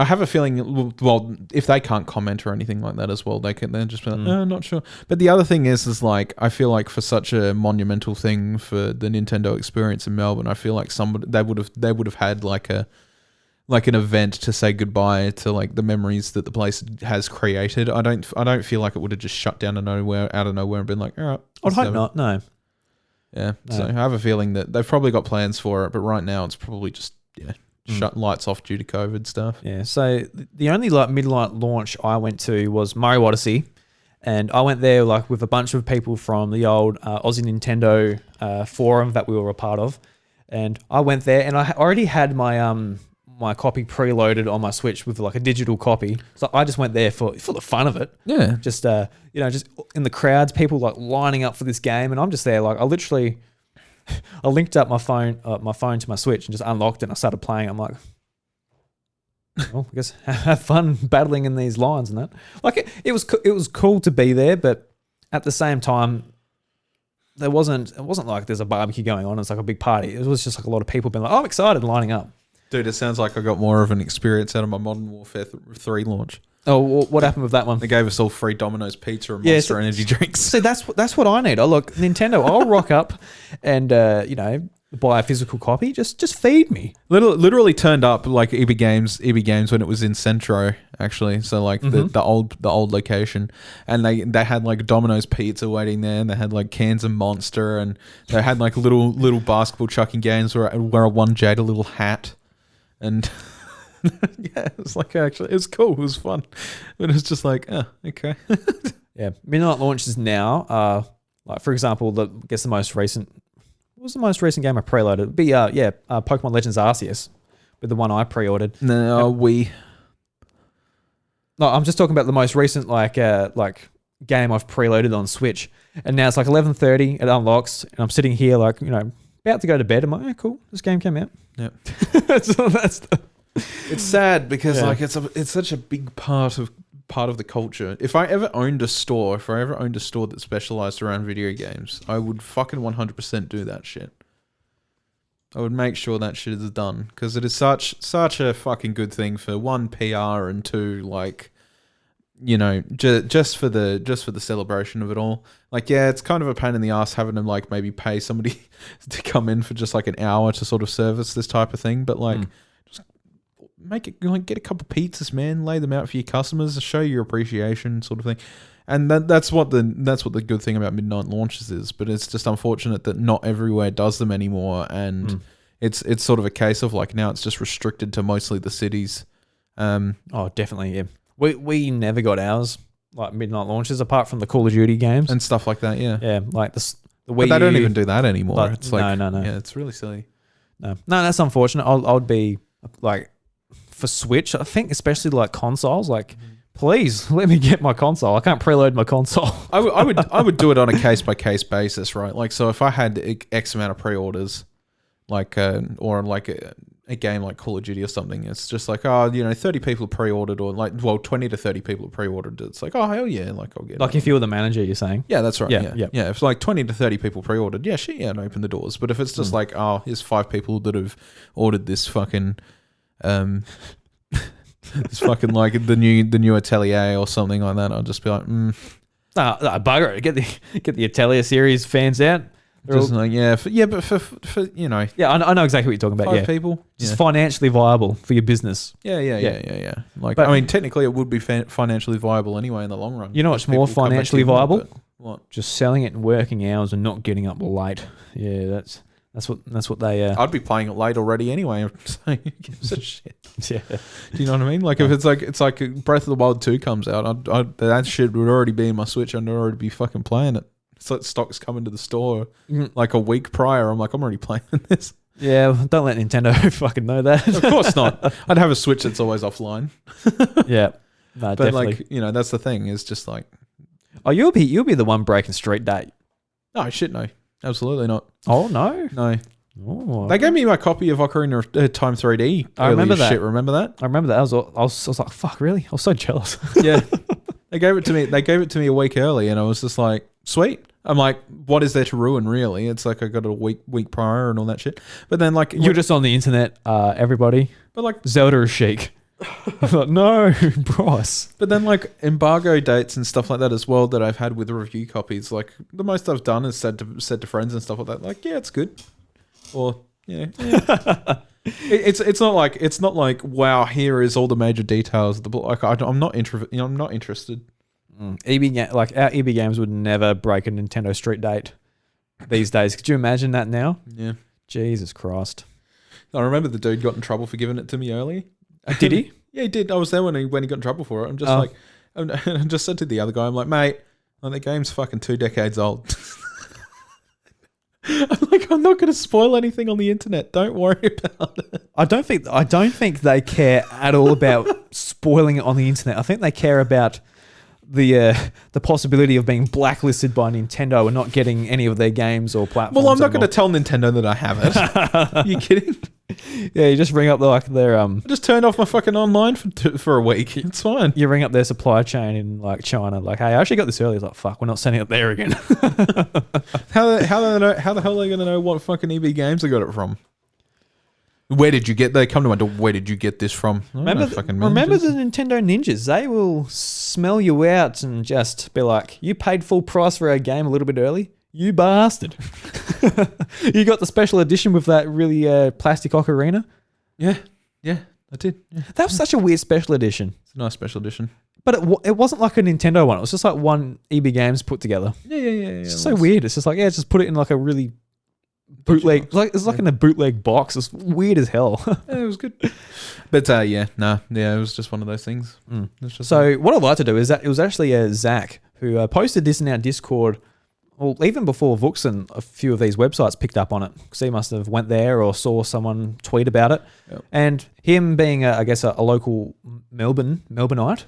Well, if they can't comment or anything like that as well, they can then just be like, no, not sure. But the other thing is like, I feel like for such a monumental thing for the Nintendo experience in Melbourne, I feel like they would have had like an event to say goodbye to like the memories that the place has created. I don't feel like it would have just shut down out of nowhere and been like, all right. I'd hope not. No. Yeah. No. So I have a feeling that they've probably got plans for it, but right now it's probably just shut lights off due to COVID stuff. Yeah. So the only like midnight launch I went to was Mario Odyssey, and I went there like with a bunch of people from the old Aussie Nintendo forum that we were a part of, and I went there and I already had my my copy preloaded on my Switch with like a digital copy. So I just went there for the fun of it. Yeah. Just just in the crowds, people like lining up for this game, and I'm just there like I linked up my phone to my Switch and just unlocked it and I started playing. I'm like, well, I guess have fun battling in these lines and that. Like it was cool to be there, but at the same time, it wasn't like there's a barbecue going on. It's like a big party. It was just like a lot of people being like, oh, I'm excited, lining up. Dude, it sounds like I got more of an experience out of my Modern Warfare 3 launch. Oh, what happened with that one? They gave us all free Domino's pizza and Monster Energy drinks. See, that's what I need. Look, Nintendo, I'll rock up and buy a physical copy. Just feed me. Literally turned up like EB Games when it was in Centro, actually. So like the old location, and they had like Domino's pizza waiting there, and they had like cans of Monster, and they had like little basketball chucking games where I won Jade a little hat, and. Yeah, it was like actually, it was cool. It was fun, but it was just like, oh, okay. Yeah, midnight launches now. Like for example, the most recent. What was the most recent game I preloaded? It'd be Pokemon Legends Arceus, with the one I pre-ordered. No, No, I'm just talking about the most recent like game I've preloaded on Switch, and now it's like 11:30. It unlocks, and I'm sitting here like about to go to bed. I'm like, oh, cool, this game came out. Yep. that's it's sad because like it's such a big part of the culture. If I ever owned a store that specialized around video games, I would fucking 100% do that shit. I would make sure that shit is done because it is such a fucking good thing for one, PR, and two, like, just for the celebration of it all. Like, yeah, it's kind of a pain in the ass having to like maybe pay somebody to come in for just like an hour to sort of service this type of thing, but like. Make it like get a couple pizzas, man. Lay them out for your customers, show your appreciation, sort of thing. And that's what the good thing about midnight launches is. But it's just unfortunate that not everywhere does them anymore, and it's sort of a case of like now it's just restricted to mostly the cities. Oh, definitely, yeah. We never got ours like midnight launches apart from the Call of Duty games and stuff like that. Yeah, yeah, like the Wii. But they don't even do that anymore. Like, it's like no. Yeah, it's really silly. No, that's unfortunate. I'd be like. For Switch, I think especially like consoles, like please let me get my console. I can't preload my console. I would do it on a case by case basis, right? Like, so if I had X amount of pre-orders, like or like a game like Call of Duty or something, it's just like 30 people pre-ordered, or like 20 to 30 people pre-ordered. It's like, oh hell yeah, like I'll get like it. If you were the manager, you're saying yeah, that's right. Yeah. If it's like 20 to 30 people pre-ordered, yeah, shit, yeah, I'd open the doors. But if it's just like, oh, here's 5 people that have ordered this fucking. It's fucking like the new Atelier or something like that. I'll just be like, bugger it. Get the Atelier series fans out. Just like but for yeah, I know exactly what you're talking about. 5 people, just financially viable for your business. Yeah. Like, but, I mean, technically, it would be financially viable anyway in the long run. You know what's more financially viable? What? Just selling it in working hours and not getting up late. Yeah, that's what they. I'd be playing it late already anyway. So who gives a shit? Yeah. Do you know what I mean? Like if it's like Breath of the Wild 2 comes out, that shit would already be in my Switch. I'd already be fucking playing it. So stock's coming to the store like a week prior. I'm like, I'm already playing this. Yeah, don't let Nintendo fucking know that. Of course not. I'd have a Switch that's always offline. Yeah, no, but definitely. like that's the thing. Is just like, oh, you'll be the one breaking street date. No shit, no. Absolutely not. Oh no, no. Oh. They gave me my copy of Ocarina of Time 3D. I remember that. Shit, remember that? I remember that. I was like, fuck, really? I was so jealous. Yeah, they gave it to me a week early, and I was just like, sweet. I'm like, what is there to ruin, really? It's like I got it a week prior and all that shit. But then like you're just on the internet, everybody. But like Zelda is chic. I thought, no, Bryce. But then like embargo dates and stuff like that as well that I've had with review copies. Like the most I've done is said to friends and stuff like that. Like, yeah, it's good. Or it's not like wow, here is all the major details of the book. Like I'm not interested. Like our EB Games would never break a Nintendo Street date these days. Could you imagine that now? Yeah. Jesus Christ. I remember the dude got in trouble for giving it to me early. Did he? Yeah, he did. I was there when he got in trouble for it. I'm just like, I just said to the other guy, I'm like, mate, the game's fucking 2 decades old. I'm like, I'm not going to spoil anything on the internet. Don't worry about it. I don't think they care at all about spoiling it on the internet. I think they care about the possibility of being blacklisted by Nintendo and not getting any of their games or platforms. Well, I'm not going to tell Nintendo that I have it. Are you kidding? Yeah, you just ring up their I just turned off my fucking online for a week. It's fine. You ring up their supply chain in like China, like, hey, I actually got this early. It's like, fuck, we're not sending it there again. How the hell are they going to know what fucking EB Games I got it from? Where did you get? They come to my door. Where did you get this from? Remember the Nintendo ninjas? They will smell you out and just be like, "You paid full price for our game a little bit early, you bastard." You got the special edition with that really plastic ocarina. Yeah, I did. Yeah. That was such a weird special edition. It's a nice special edition, but it wasn't like a Nintendo one. It was just like one EB Games put together. Yeah. It's just so weird. It's just like, just put it in like a really bootleg, it's like in a bootleg box. It's weird as hell. Yeah, it was good. But it was just one of those things. So what I'd like to do is that it was actually Zach who posted this in our Discord well, even before Vuxen, a few of these websites picked up on it because he must have went there or saw someone tweet about it. Yep. And him being, I guess, a local Melbourneite,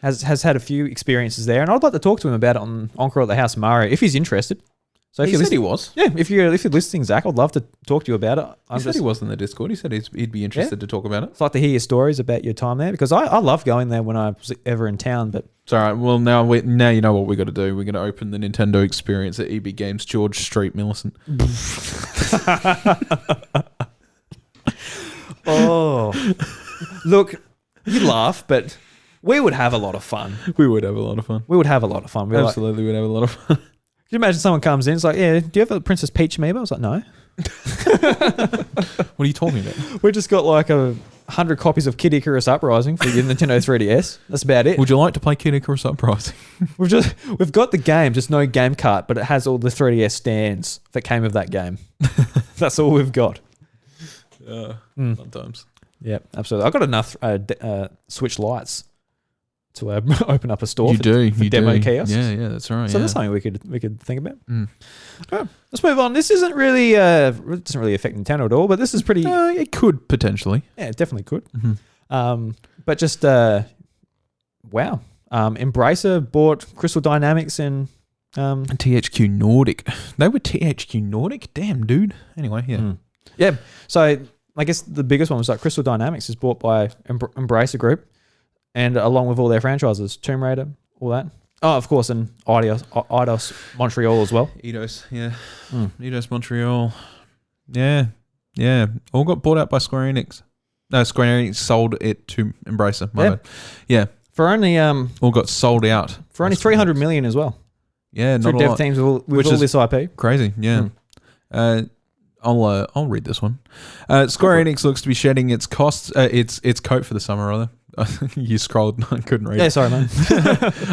has had a few experiences there. And I'd like to talk to him about it on Encore at the House Mario if he's interested. So if he said he was. Yeah, if you're listening, Zach, I'd love to talk to you about it. He said he was in the Discord. He said he'd be interested to talk about it. I'd like to hear your stories about your time there because I love going there when I was ever in town. But it's all right. Well, now you know what we got to do. We're going to open the Nintendo experience at EB Games, George Street, Millicent. Oh, look, you laugh, but we would have a lot of fun. We would have a lot of fun. We would have a lot of fun. Absolutely, we'd have a lot of fun. Can you imagine someone comes in, it's like, yeah, do you have a Princess Peach amiibo? I was like, no. What are you talking about? We just got like 100 copies of Kid Icarus Uprising for your Nintendo 3DS. That's about it. Would you like to play Kid Icarus Uprising? We've got the game, just no game cart, but it has all the 3DS stands that came with that game. That's all we've got. Sometimes. Yeah, absolutely. I've got enough Switch lights to open up a store for demo kiosks. Yeah, that's right. So that's something we could think about. All right, let's move on. This isn't really doesn't really affect Nintendo at all, but this is pretty. It could potentially. Yeah, it definitely could. Mm-hmm. But just wow. Embracer bought Crystal Dynamics and THQ Nordic. They were THQ Nordic. Damn, dude. Anyway, yeah. Yeah. So I guess the biggest one was like Crystal Dynamics is bought by Embracer Group. And along with all their franchises, Tomb Raider, all that. Oh, of course, and Eidos Montreal as well. Eidos, yeah. Eidos Montreal. Yeah. All got bought out by Square Enix. No, Square Enix sold it to Embracer. My bad. Yeah. For only... all got sold out. For only 300 million as well. Yeah, not a dev lot. teams with all this IP. Crazy, yeah. I'll read this one. Square Enix looks to be shedding its costs, its coat for the summer, rather. You scrolled, I couldn't read it. Yeah, sorry, man.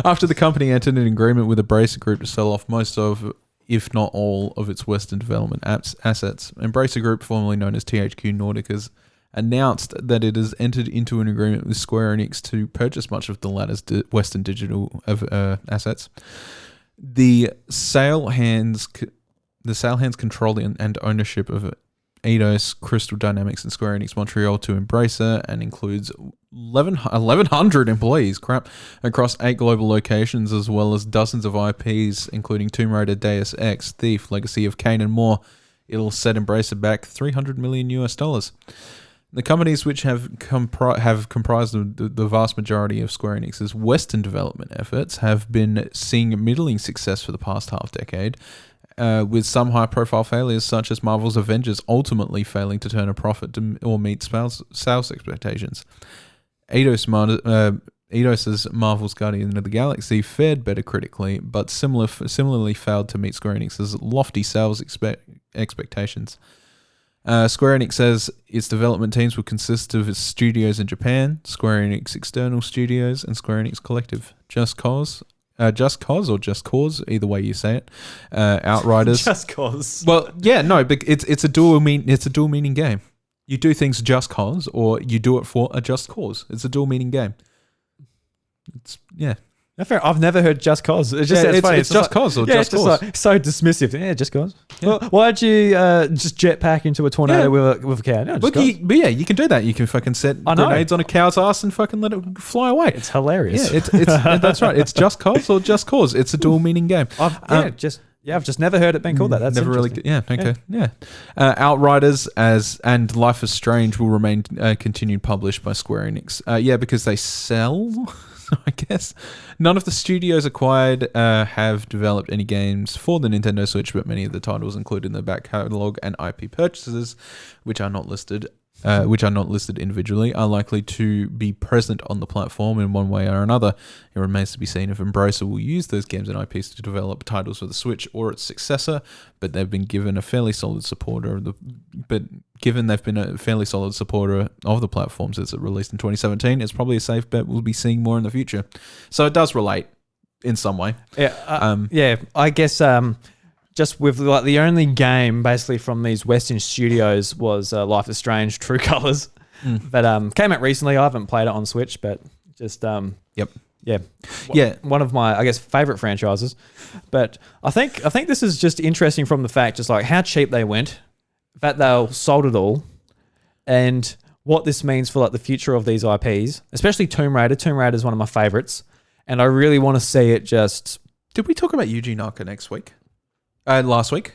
After the company entered an agreement with the Embracer Group to sell off most of, if not all, of its Western development assets, Embracer Group, formerly known as THQ Nordic, has announced that it has entered into an agreement with Square Enix to purchase much of the latter's Western digital assets. The sale hands control and ownership of Eidos, Crystal Dynamics, and Square Enix Montreal to Embracer and includes 1,100 employees, across 8 global locations, as well as dozens of IPs, including Tomb Raider, Deus Ex, Thief, Legacy of Kain, and more. It'll set Embracer back $300 million. The companies which have comprised the vast majority of Square Enix's Western development efforts have been seeing middling success for the past half-decade, with some high-profile failures such as Marvel's Avengers ultimately failing to turn a profit or meet sales expectations. Eidos's Marvel's Guardians of the Galaxy fared better critically, but similarly failed to meet Square Enix's lofty sales expectations. Square Enix says its development teams will consist of its studios in Japan, Square Enix external studios, and Square Enix Collective. Just Cause, or Just Cause, either way you say it. Outriders. Just Cause. Well, yeah, no, but it's a dual meaning game. You do things just cause, or you do it for a just cause. It's a dual meaning game. Yeah. Fair. I've never heard Just Cause. It just sounds funny. It's just cause or just cause. Like so dismissive. Yeah, Just Cause. Yeah. Well, why'd you just jetpack into a tornado with a cow? No, but yeah, you can do that. You can fucking set grenades on a cow's ass and fucking let it fly away. It's hilarious. Yeah, it's that's right. It's just cause or just cause. It's a dual meaning game. I've just never heard it being called that. That's never really. Yeah. Okay. Yeah. Outriders and Life is Strange will remain continued published by Square Enix. Because they sell. I guess none of the studios acquired have developed any games for the Nintendo Switch, but many of the titles included in the back catalog and IP purchases, which are not listed individually, are likely to be present on the platform in one way or another. It remains to be seen if Embracer will use those games and IPs to develop titles for the Switch or its successor, but they've been given a fairly solid supporter of the platform since it released in 2017, it's probably a safe bet we'll be seeing more in the future. So it does relate in some way. I guess just with like the only game basically from these Western studios was Life is Strange: True Colors, that came out recently. I haven't played it on Switch, but just Yeah. Yeah. One of my, I guess, favorite franchises. But I think this is just interesting from the fact, just like how cheap they went, that they sold it all, and what this means for like the future of these IPs, especially Tomb Raider. Tomb Raider is one of my favorites, and I really want to see it just... Did we talk about Yuji Naka last week?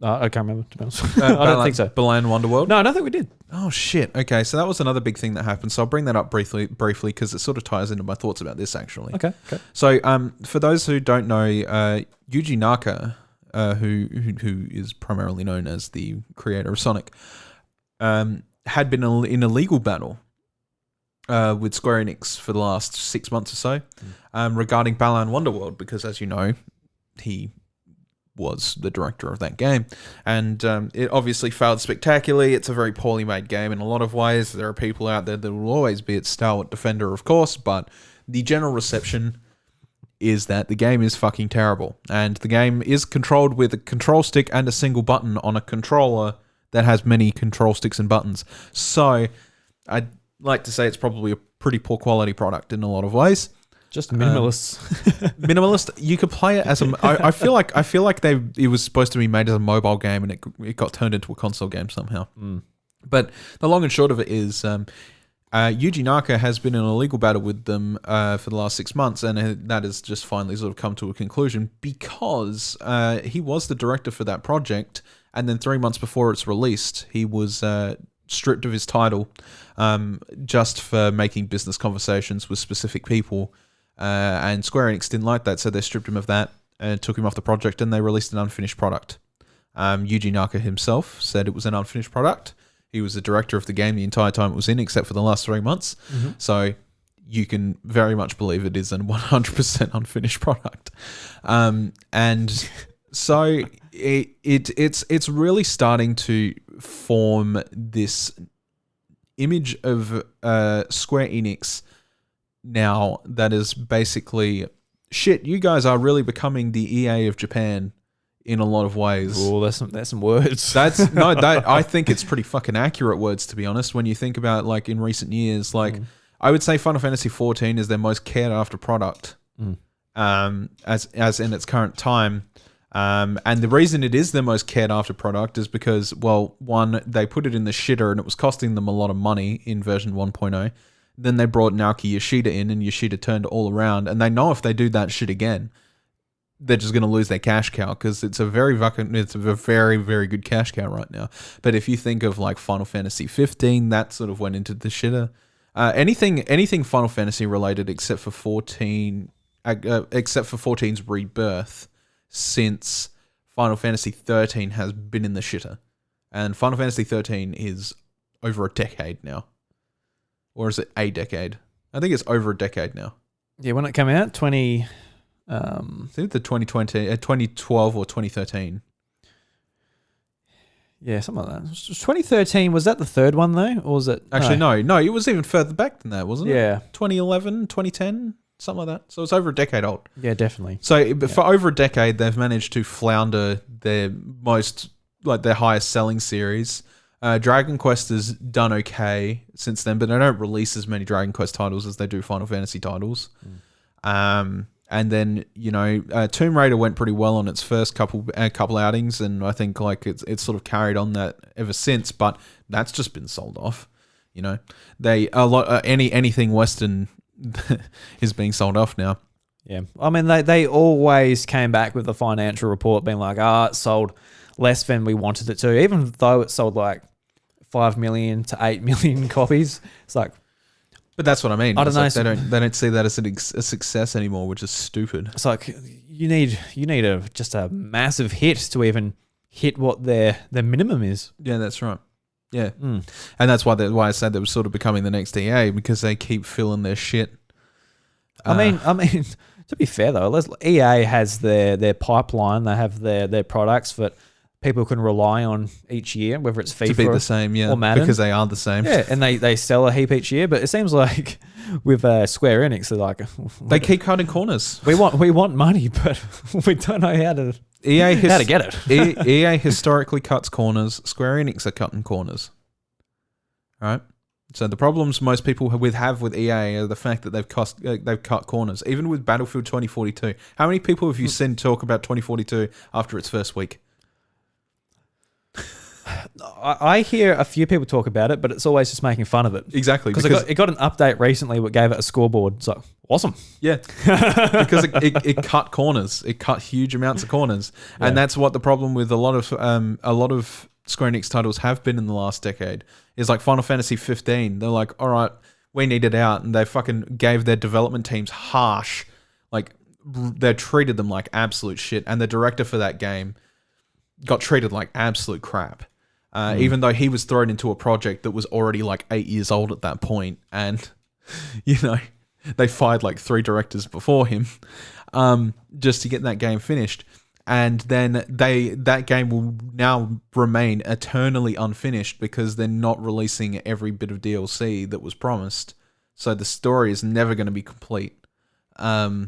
I can't remember, to be honest. I don't think so. Balan Wonderworld? No, I don't think we did. Oh, shit. Okay, so that was another big thing that happened. So I'll bring that up briefly because it sort of ties into my thoughts about this, actually. Okay. So for those who don't know, Yuji Naka, who is primarily known as the creator of Sonic, had been in a legal battle with Square Enix for the last 6 months or so regarding Balan Wonderworld, because, as you know, he was the director of that game, and it obviously failed spectacularly. It's a very poorly made game in a lot of ways. There are people out there that will always be its stalwart defender, of course, but the general reception is that the game is fucking terrible, and the game is controlled with a control stick and a single button on a controller that has many control sticks and buttons. So I'd like to say it's probably a pretty poor quality product in a lot of ways. Just minimalist. Minimalist. You could play it as a. I feel like it was supposed to be made as a mobile game, and it got turned into a console game somehow. But the long and short of it is, Yuji Naka has been in a legal battle with them for the last 6 months, and that has just finally sort of come to a conclusion because he was the director for that project, and then 3 months before it's released, he was stripped of his title just for making business conversations with specific people. And Square Enix didn't like that, so they stripped him of that and took him off the project, and they released an unfinished product. Yuji Naka himself said it was an unfinished product. He was the director of the game the entire time it was in, except for the last 3 months. Mm-hmm. So you can very much believe it is a 100% unfinished product. And so it's really starting to form this image of Square Enix now that is basically, shit, you guys are really becoming the EA of Japan in a lot of ways. Oh, that's some words. I think it's pretty fucking accurate words, to be honest. When you think about like in recent years, like I would say Final Fantasy 14 is their most cared after product, as in its current time. And the reason it is their most cared after product is because, well, one, they put it in the shitter and it was costing them a lot of money in version 1.0. Then they brought Naoki Yoshida in, and Yoshida turned it all around. And they know if they do that shit again, they're just going to lose their cash cow, because it's a very, very good cash cow right now. But if you think of like Final Fantasy 15, that sort of went into the shitter. Anything Final Fantasy related except for 14, except for 14's rebirth, since Final Fantasy 13 has been in the shitter. And Final Fantasy 13 is over a decade now. Or is it a decade? I think it's over a decade now. Yeah, when it came out, I think the 2012 or 2013. Yeah, something like that. 2013, was that the third one though? Or was it? Actually, no, it was even further back than that, wasn't it? Yeah. 2011, 2010, something like that. So it's over a decade old. Yeah, definitely. So for over a decade, they've managed to flounder their highest selling series. Dragon Quest has done okay since then, but they don't release as many Dragon Quest titles as they do Final Fantasy titles. And then, Tomb Raider went pretty well on its first couple outings, and I think like it's sort of carried on that ever since. But that's just been sold off. Anything Western is being sold off now. Yeah, I mean they always came back with a financial report being like, it sold less than we wanted it to, even though it sold like 5 million to 8 million copies. It's like, but that's what I mean. I don't know. Like they don't see that as a success anymore, which is stupid. It's like you need just a massive hit to even hit what their minimum is. Yeah, that's right. Yeah, and that's why I said they were sort of becoming the next EA, because they keep filling their shit. I mean, to be fair though, EA has their pipeline. They have their products that people can rely on each year, whether it's FIFA to be the same, or Madden, because they are the same. Yeah, and they sell a heap each year. But it seems like with Square Enix, they're like, they keep cutting corners. We want money, but we don't know how to get it. EA historically cuts corners. Square Enix are cutting corners. Right? So the problems most people have with EA are the fact that they've cut corners. Even with Battlefield 2042, how many people have you seen talk about 2042 after its first week? I hear a few people talk about it, but it's always just making fun of it. Exactly. Because it got an update recently that gave it a scoreboard. It's like, awesome. Yeah. Because it cut corners. It cut huge amounts of corners. Yeah. And that's what the problem with a lot of Square Enix titles have been in the last decade. Is like Final Fantasy 15. They're like, all right, we need it out. And they fucking gave their development teams harsh, like, they treated them like absolute shit. And the director for that game got treated like absolute crap. Even though he was thrown into a project that was already like 8 years old at that point, and they fired like 3 directors before him, just to get that game finished, and then that game will now remain eternally unfinished because they're not releasing every bit of DLC that was promised, so the story is never going to be complete. So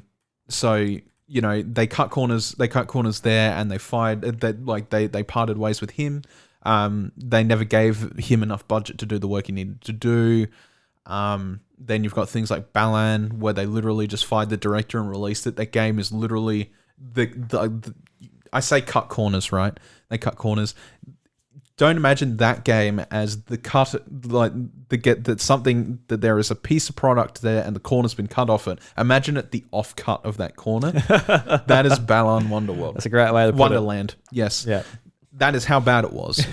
they cut corners there, and they fired that they parted ways with him. They never gave him enough budget to do the work he needed to do. Then you've got things like Balan, where they literally just fired the director and released it. That game is literally I say cut corners, right? They cut corners. Don't imagine that game as the cut, like something that there is a piece of product there and the corner's been cut off it. Imagine it the off cut of that corner. That is Balan Wonderworld. That's a great way to put Wonderland. Yes. Yeah. That is how bad it was.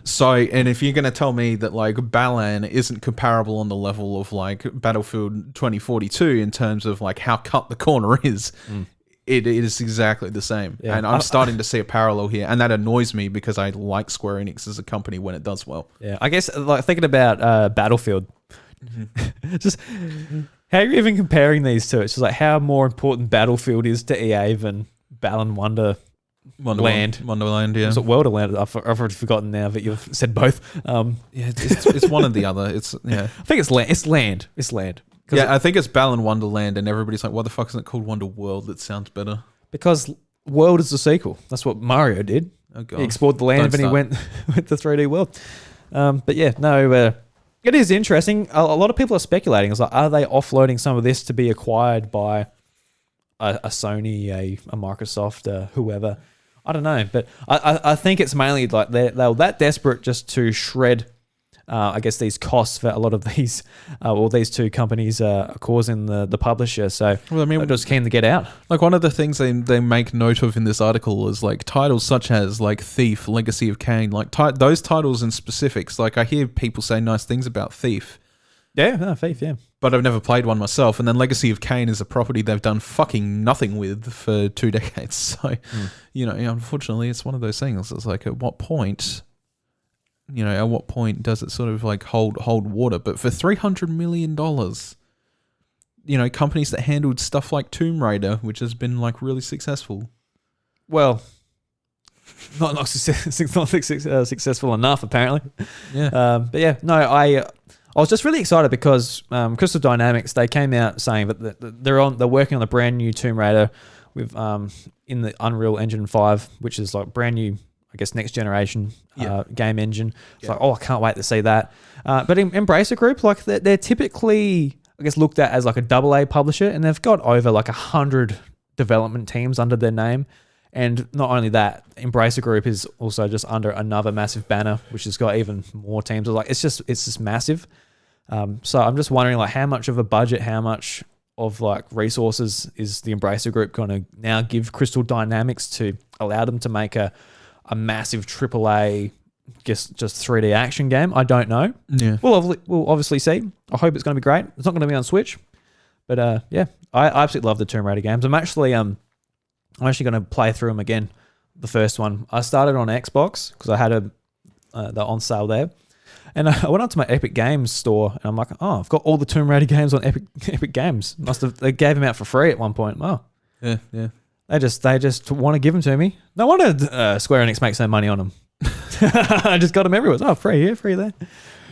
So, and if you're going to tell me that like Balan isn't comparable on the level of like Battlefield 2042 in terms of like how cut the corner is, it is exactly the same. Yeah. And I'm starting to see a parallel here, and that annoys me because I like Square Enix as a company when it does well. Yeah, I guess like thinking about Battlefield, just how are you even comparing these two? It's just like how more important Battlefield is to EA than Balan Wonderland. Yeah. Was it World or Land? I've already forgotten now, but you've said both. It's one or the other. I think it's land. It's land. Yeah, I think it's Balan Wonderland, and everybody's like, "Why the fuck isn't it called Wonder World? That sounds better." Because World is the sequel. That's what Mario did. Oh god, he explored the land and he went with the 3D world. But yeah, no, it is interesting. A lot of people are speculating. It's like, are they offloading some of this to be acquired by a Sony, a Microsoft, whoever? I don't know, but I think it's mainly like they're that desperate just to shred, I guess, these costs for a lot of these, these two companies are causing the publisher. So they're just keen to get out. Like one of the things they make note of in this article is like titles such as like Thief, Legacy of Kain, like those titles in specifics. Like I hear people say nice things about Thief. Yeah, no, Thief, yeah. But I've never played one myself. And then Legacy of Kain is a property they've done fucking nothing with for 2 decades. So, unfortunately, it's one of those things. It's like, at what point does it sort of like hold water? But for $300 million, companies that handled stuff like Tomb Raider, which has been like really successful. Well, not successful enough, apparently. Yeah. But yeah, no, I was just really excited because Crystal Dynamics, they came out saying that they're working on a brand new Tomb Raider with in the Unreal Engine 5, which is like brand new, I guess, next generation game engine. It's like, I can't wait to see that. But Embracer Group, like they're typically, I guess, looked at as like a AA publisher, and they've got over like 100 development teams under their name. And not only that, Embracer Group is also just under another massive banner, which has got even more teams. Like it's just massive. So I'm just wondering, like, how much of a budget, how much of like resources is the Embracer Group going to now give Crystal Dynamics to allow them to make a massive AAA, just 3D action game? I don't know. Yeah, we'll obviously see. I hope it's going to be great. It's not going to be on Switch, but yeah, I absolutely love the Tomb Raider games. I'm actually going to play through them again. The first one I started on Xbox because I had they're on sale there. And I went up to my Epic Games store, and I'm like, oh, I've got all the Tomb Raider games on Epic Games. They gave them out for free at one point. Oh, yeah. They just want to give them to me. No wonder Square Enix makes no money on them. I just got them everywhere. Oh, free here, free there.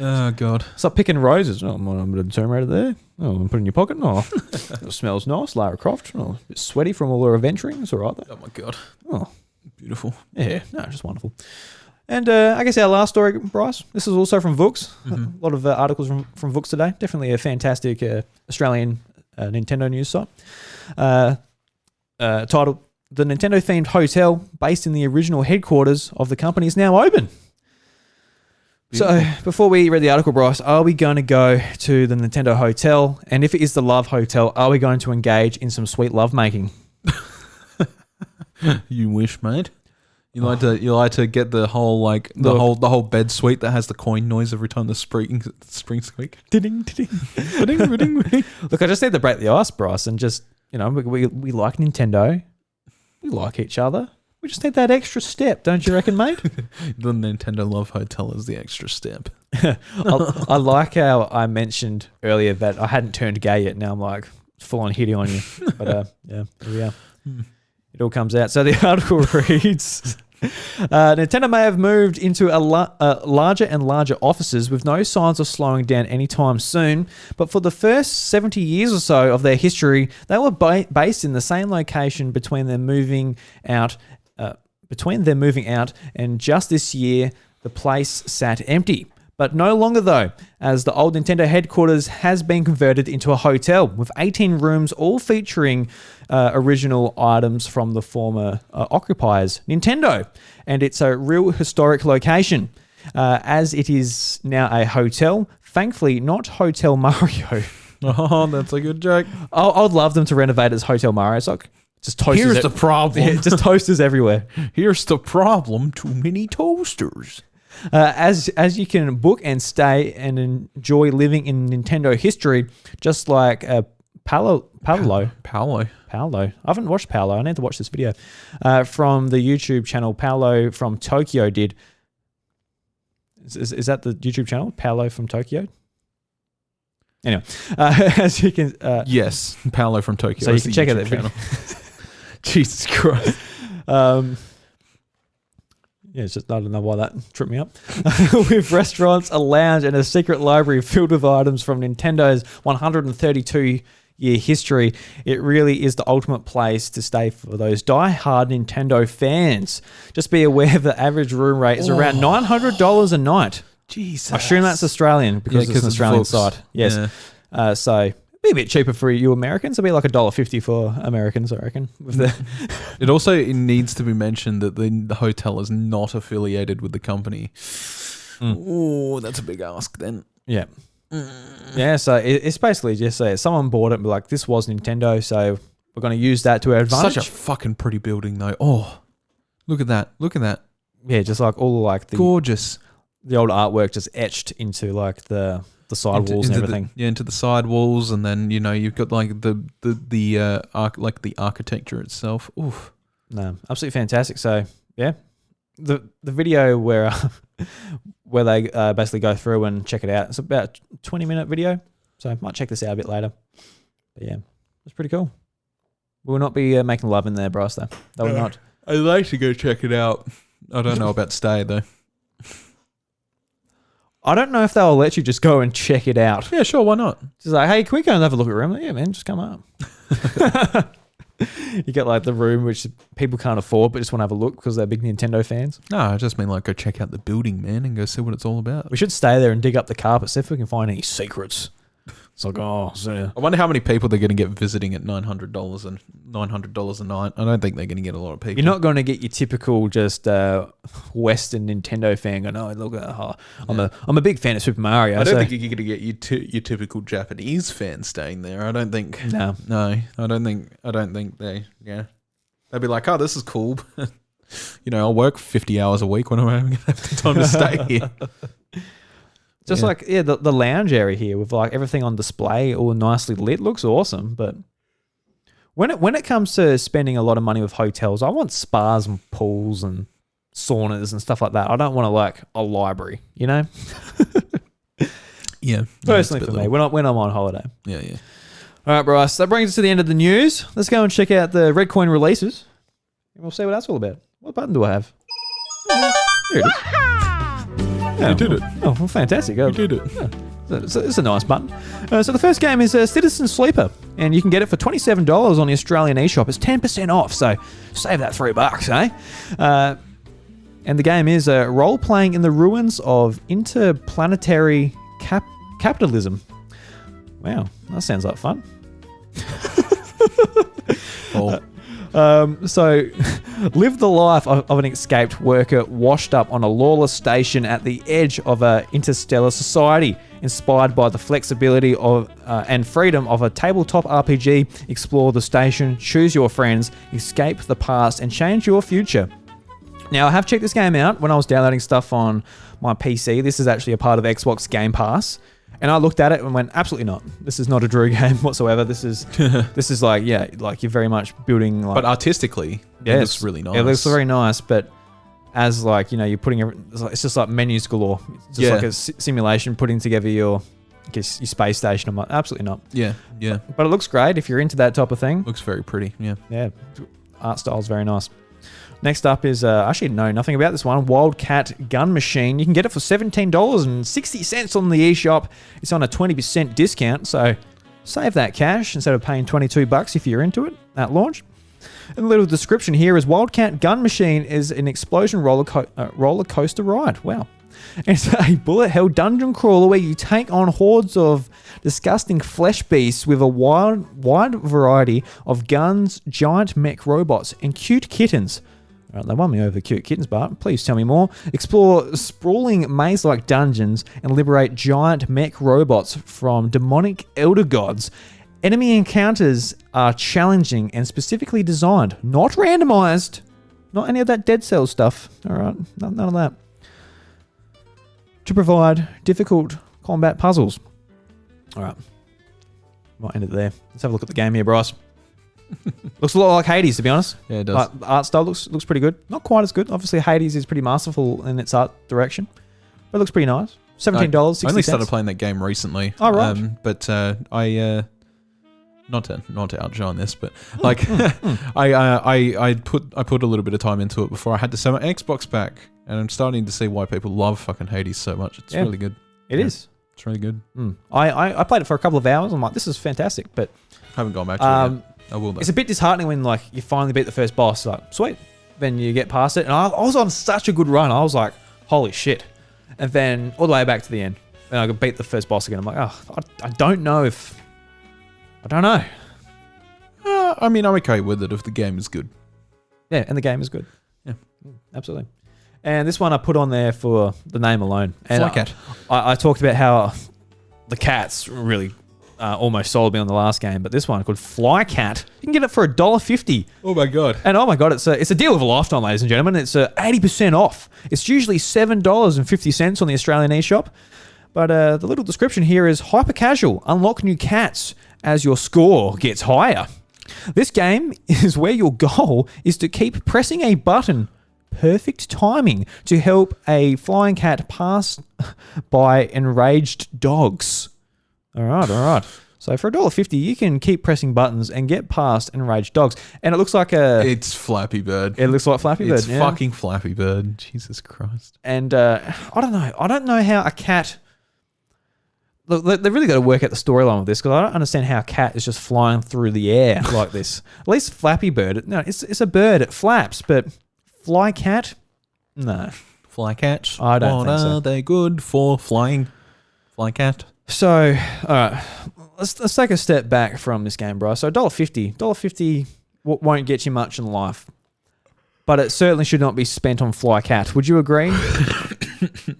Oh god. Stop picking roses. Oh, I'm going to put a Tomb Raider there. Oh, I'm put it in your pocket. Oh, it smells nice. Lara Croft. Oh, a bit sweaty from all her adventuring. It's all right though. Oh my god. Oh, beautiful. Yeah, no, just wonderful. And I guess our last story, Bryce, this is also from Vooks. A lot of articles from Vooks today. Definitely a fantastic Australian Nintendo news site. Titled, "The Nintendo-themed hotel based in the original headquarters of the company is now open." Beautiful. So before we read the article, Bryce, are we going to go to the Nintendo hotel? And if it is the Love Hotel, are we going to engage in some sweet love making? You wish, mate. You like to get the whole the whole bed suite that has the coin noise every time the spring squeak. Ding, ding, ding, ding, ding. Look, I just need to break the ice, Bryce, and just we like Nintendo, we like each other. We just need that extra step, don't you reckon, mate? The Nintendo Love Hotel is the extra step. I like how I mentioned earlier that I hadn't turned gay yet. Now I'm like full on hitting on you, but yeah, here we are. It all comes out. So the article reads, Nintendo may have moved into larger and larger offices with no signs of slowing down anytime soon, but for the first 70 years or so of their history, they were based in the same location between their moving out and just this year, the place sat empty. But no longer though, as the old Nintendo headquarters has been converted into a hotel with 18 rooms, all featuring original items from the former occupiers, Nintendo. And it's a real historic location, as it is now a hotel. Thankfully, not Hotel Mario. Oh, that's a good joke. I'd love them to renovate as Hotel Mario. It's like just toasters. Here's the problem. Yeah, just toasters everywhere. Here's the problem. Too many toasters. As you can book and stay and enjoy living in Nintendo history, just like Paolo. I haven't watched Paolo. I need to watch this video from the YouTube channel. Paolo from Tokyo did. Is that the YouTube channel? Paolo from Tokyo. Anyway, as you can. Yes, Paolo from Tokyo. So you can check out that video. Jesus Christ. Yeah, it's just, I don't know why that tripped me up. With restaurants, a lounge, and a secret library filled with items from Nintendo's 132-year history, it really is the ultimate place to stay for those die-hard Nintendo fans. Just be aware the average room rate is around $900 a night. Jesus. I assume that's Australian because it's an Australian site. Yes. Yeah. So be a bit cheaper for you Americans. It'll be like $1.50 for Americans, I reckon. With the it needs to be mentioned that the hotel is not affiliated with the company. Oh, that's a big ask then. Yeah. Yeah, so it's basically just someone bought it and be like, this was Nintendo, so we're going to use that to our advantage. Such a fucking pretty building though. Oh, look at that. Look at that. Yeah, just like all like the gorgeous. The old artwork just etched into like the side walls and everything. Into the side walls, and then you've got like the architecture itself. Oof. No, absolutely fantastic. So yeah, the video where they basically go through and check it out. It's about a 20-minute video, so I might check this out a bit later. But yeah, it's pretty cool. We will not be making love in there, Bryce. Though they will not. I'd like to go check it out. I don't know about stay though. I don't know if they'll let you just go and check it out. Yeah, sure, why not? Just like, hey, can we go and have a look at the room? Like, yeah, man, just come up. You get like the room which people can't afford but just want to have a look because they're big Nintendo fans. No, I just mean like go check out the building, man, and go see what it's all about. We should stay there and dig up the carpet, see if we can find any secrets. It's like, so I wonder how many people they're going to get visiting at $900 and $900 a night. I don't think they're going to get a lot of people. You're not going to get your typical just Western Nintendo fan going, oh, look, I'm a big fan of Super Mario. I don't think you're going to get your typical Japanese fan staying there. I don't think. No. I don't think they. Yeah, they'd be like, oh, this is cool. I'll work 50 hours a week when I'm having the time to stay here. Just the lounge area here with like everything on display, all nicely lit, looks awesome. But when it comes to spending a lot of money with hotels, I want spas and pools and saunas and stuff like that. I don't want a library, Yeah. Personally for me, when I'm on holiday. Yeah. All right, Bryce, that brings us to the end of the news. Let's go and check out the Red Coin releases. And we'll see what that's all about. What button do I have? Here it is. You did it. Oh, well, fantastic. You did it. Yeah. It's a nice button. So the first game is Citizen Sleeper, and you can get it for $27 on the Australian eShop. It's 10% off, so save that $3, eh? And the game is role-playing in the ruins of interplanetary capitalism. Wow, that sounds like fun. So, live the life of an escaped worker washed up on a lawless station at the edge of an interstellar society, inspired by the flexibility of and freedom of a tabletop RPG. Explore the station, choose your friends, escape the past, and change your future. Now, I have checked this game out when I was downloading stuff on my PC. This is actually a part of Xbox Game Pass. And I looked at it and went, absolutely not. This is not a Drew game whatsoever. This is like you're very much building like. But artistically, it looks really nice. It looks very nice, but as like, you're putting it's just like menus galore. It's just like a simulation putting together your space station. I'm like, absolutely not. Yeah. But it looks great if you're into that type of thing. Looks very pretty. Yeah. Yeah. Art style is very nice. Next up is, I actually know nothing about this one, Wildcat Gun Machine. You can get it for $17.60 on the eShop. It's on a 20% discount, so save that cash instead of paying $22 if you're into it at launch. And the little description here is Wildcat Gun Machine is an explosion roller coaster ride. Wow. It's a bullet-hell dungeon crawler where you take on hordes of disgusting flesh beasts with a wide variety of guns, giant mech robots, and cute kittens. All right, they won me over the cute kittens, but please tell me more. Explore sprawling maze-like dungeons and liberate giant mech robots from demonic elder gods. Enemy encounters are challenging and specifically designed, not randomized. Not any of that Dead Cell stuff. All right, none of that. To provide difficult combat puzzles. All right. Might end it there. Let's have a look at the game here, Bryce. Looks a lot like Hades, to be honest. Yeah, it does. Like, the art style looks pretty good. Not quite as good. Obviously, Hades is pretty masterful in its art direction. But it looks pretty nice. $17.60. I only started playing that game recently. Oh, right. But I... Not to outshine this, but like I put a little bit of time into it before I had to sell my Xbox back, and I'm starting to see why people love fucking Hades so much. It's really good. It is. It's really good. I played it for a couple of hours. I'm like, this is fantastic, but I haven't gone back to it yet. I will though. It's a bit disheartening when like you finally beat the first boss. Like, sweet. Then you get past it, and I was on such a good run. I was like, holy shit. And then all the way back to the end, and I could beat the first boss again. I'm like, I don't know if. I don't know. I mean, I'm okay with it if the game is good. Yeah, and the game is good. Yeah, absolutely. And this one I put on there for the name alone. And Flycat. I talked about how the cats really almost sold me on the last game, but this one called Flycat, you can get it for $1.50. Oh my god! And oh my god, it's a deal of a lifetime, ladies and gentlemen. It's 80% off. It's usually $7.50 on the Australian eShop. But the little description here is hyper casual. Unlock new cats as your score gets higher. This game is where your goal is to keep pressing a button, perfect timing, to help a flying cat pass by enraged dogs. All right. So for $1.50, you can keep pressing buttons and get past enraged dogs. And it looks like It's Flappy Bird. It looks like Flappy Bird. It's fucking Flappy Bird. Jesus Christ. And I don't know. I don't know how a cat... Look, they've really got to work out the storyline with this, because I don't understand how a cat is just flying through the air like this. At least Flappy Bird, no, it's a bird, it flaps, but fly cat, no. Fly cats? I don't think so. What are they good for? Flying? Fly cat? So, all right, let's take a step back from this game, bro. So $1.50 won't get you much in life, but it certainly should not be spent on Fly Cat. Would you agree?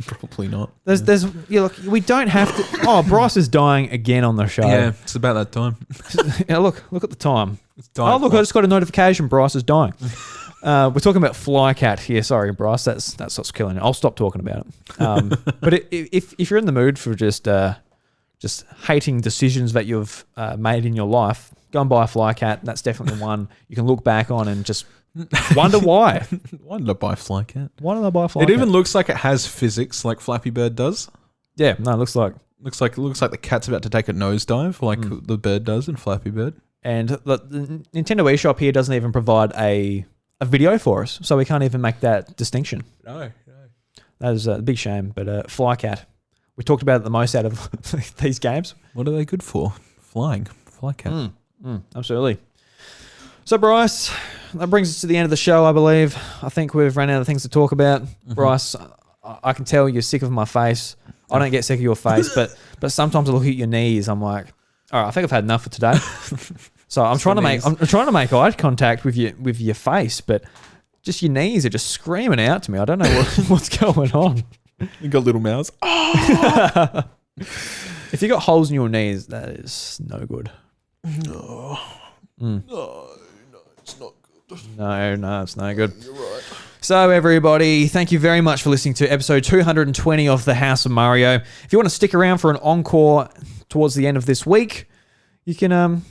Probably not. Look, we don't have to. Oh, Bryce is dying again on the show. Yeah, it's about that time. Yeah, look at the time. It's dying. Oh, look, I just got a notification. Bryce is dying. We're talking about Flycat here. Sorry, Bryce. That's what's killing it. I'll stop talking about it. But if you're in the mood for just hating decisions that you've made in your life, go and buy a Flycat. That's definitely one you can look back on and just wonder why. Why did I buy Flycat? Why did I buy a Flycat? It even looks like it has physics like Flappy Bird does. Yeah, no, it looks like the cat's about to take a nosedive like the bird does in Flappy Bird. And the Nintendo eShop here doesn't even provide a video for us, so we can't even make that distinction. No. That is a big shame. But Flycat, we talked about it the most out of these games. What are they good for? Flying. Flycat. Absolutely. So, Bryce, that brings us to the end of the show, I believe. I think we've run out of things to talk about. Bryce, I can tell you're sick of my face. I don't get sick of your face, but sometimes I look at your knees. I'm like, all right, I think I've had enough for today. So I'm trying to make eye contact with your face, but just your knees are just screaming out to me. I don't know what's going on. You got little mouths. If you got holes in your knees, that is no good. No, it's not good. No, it's no good. You're right. So everybody, thank you very much for listening to episode 220 of The House of Mario. If you want to stick around for an encore towards the end of this week, you can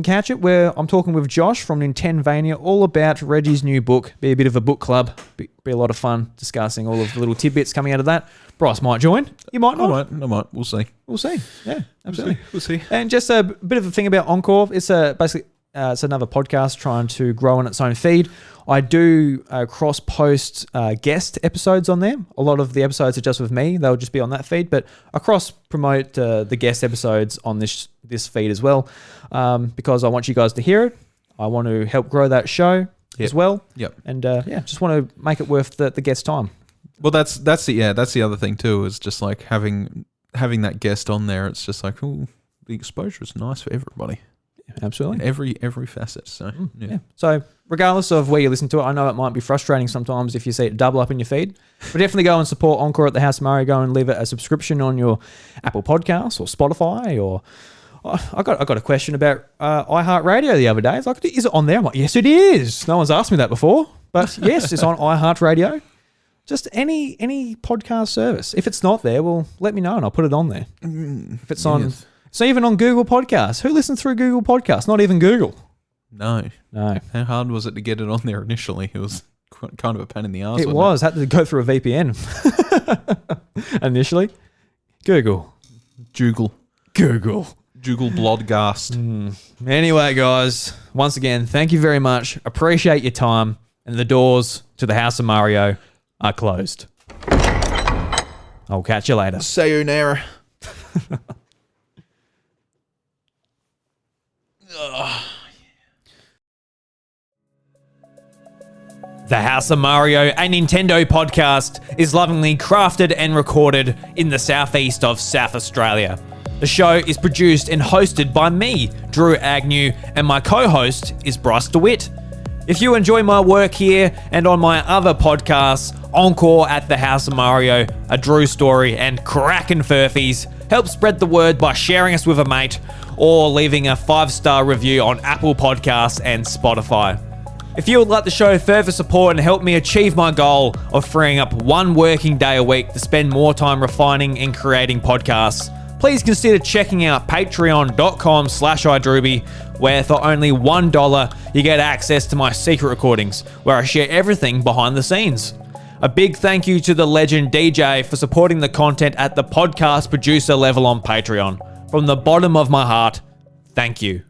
catch it where I'm talking with Josh from Nintendvania all about Reggie's new book. Be a bit of a book club. Be a lot of fun discussing all of the little tidbits coming out of that. Bryce might join. You might not. I might. We'll see. We'll see. Yeah, absolutely. We'll see. And just a bit of a thing about Encore. It's basically it's another podcast trying to grow on its own feed. I do cross-post guest episodes on there. A lot of the episodes are just with me. They'll just be on that feed. But I cross-promote the guest episodes on this feed as well because I want you guys to hear it. I want to help grow that show as well. Yep. And just want to make it worth the guest time. Well, that's the other thing too. Is just like having that guest on there. It's just like, oh, the exposure is nice for everybody. Absolutely. Every facet. So yeah. So regardless of where you listen to it, I know it might be frustrating sometimes if you see it double up in your feed. But definitely go and support Encore at the House of Mario. Go and leave it a subscription on your Apple Podcasts or Spotify or I got a question about iHeartRadio the other day. It's like, is it on there? I'm like, yes, it is. No one's asked me that before. But yes, it's on iHeartRadio. Just any podcast service. If it's not there, well, let me know and I'll put it on there. If it's on... Yes. So even on Google Podcasts. Who listens through Google Podcasts? Not even Google. No. How hard was it to get it on there initially? It was kind of a pain in the ass. It was. Had to go through a VPN initially. Google. Google Blodcast. Anyway, guys, once again, thank you very much. Appreciate your time. And the doors to the House of Mario are closed. I'll catch you later. Sayonara. The House of Mario, a Nintendo podcast, is lovingly crafted and recorded in the southeast of South Australia. The show is produced and hosted by me, Drew Agnew, and my co-host is Bryce DeWitt. If you enjoy my work here and on my other podcasts, Encore at the House of Mario, A Drew Story, and Crackin' Furfies, help spread the word by sharing us with a mate or leaving a 5-star review on Apple Podcasts and Spotify. If you would like the show further support and help me achieve my goal of freeing up one working day a week to spend more time refining and creating podcasts, please consider checking out patreon.com/iDrewby, where for only $1 you get access to my secret recordings, where I share everything behind the scenes. A big thank you to the legend DJ for supporting the content at the podcast producer level on Patreon. From the bottom of my heart, thank you.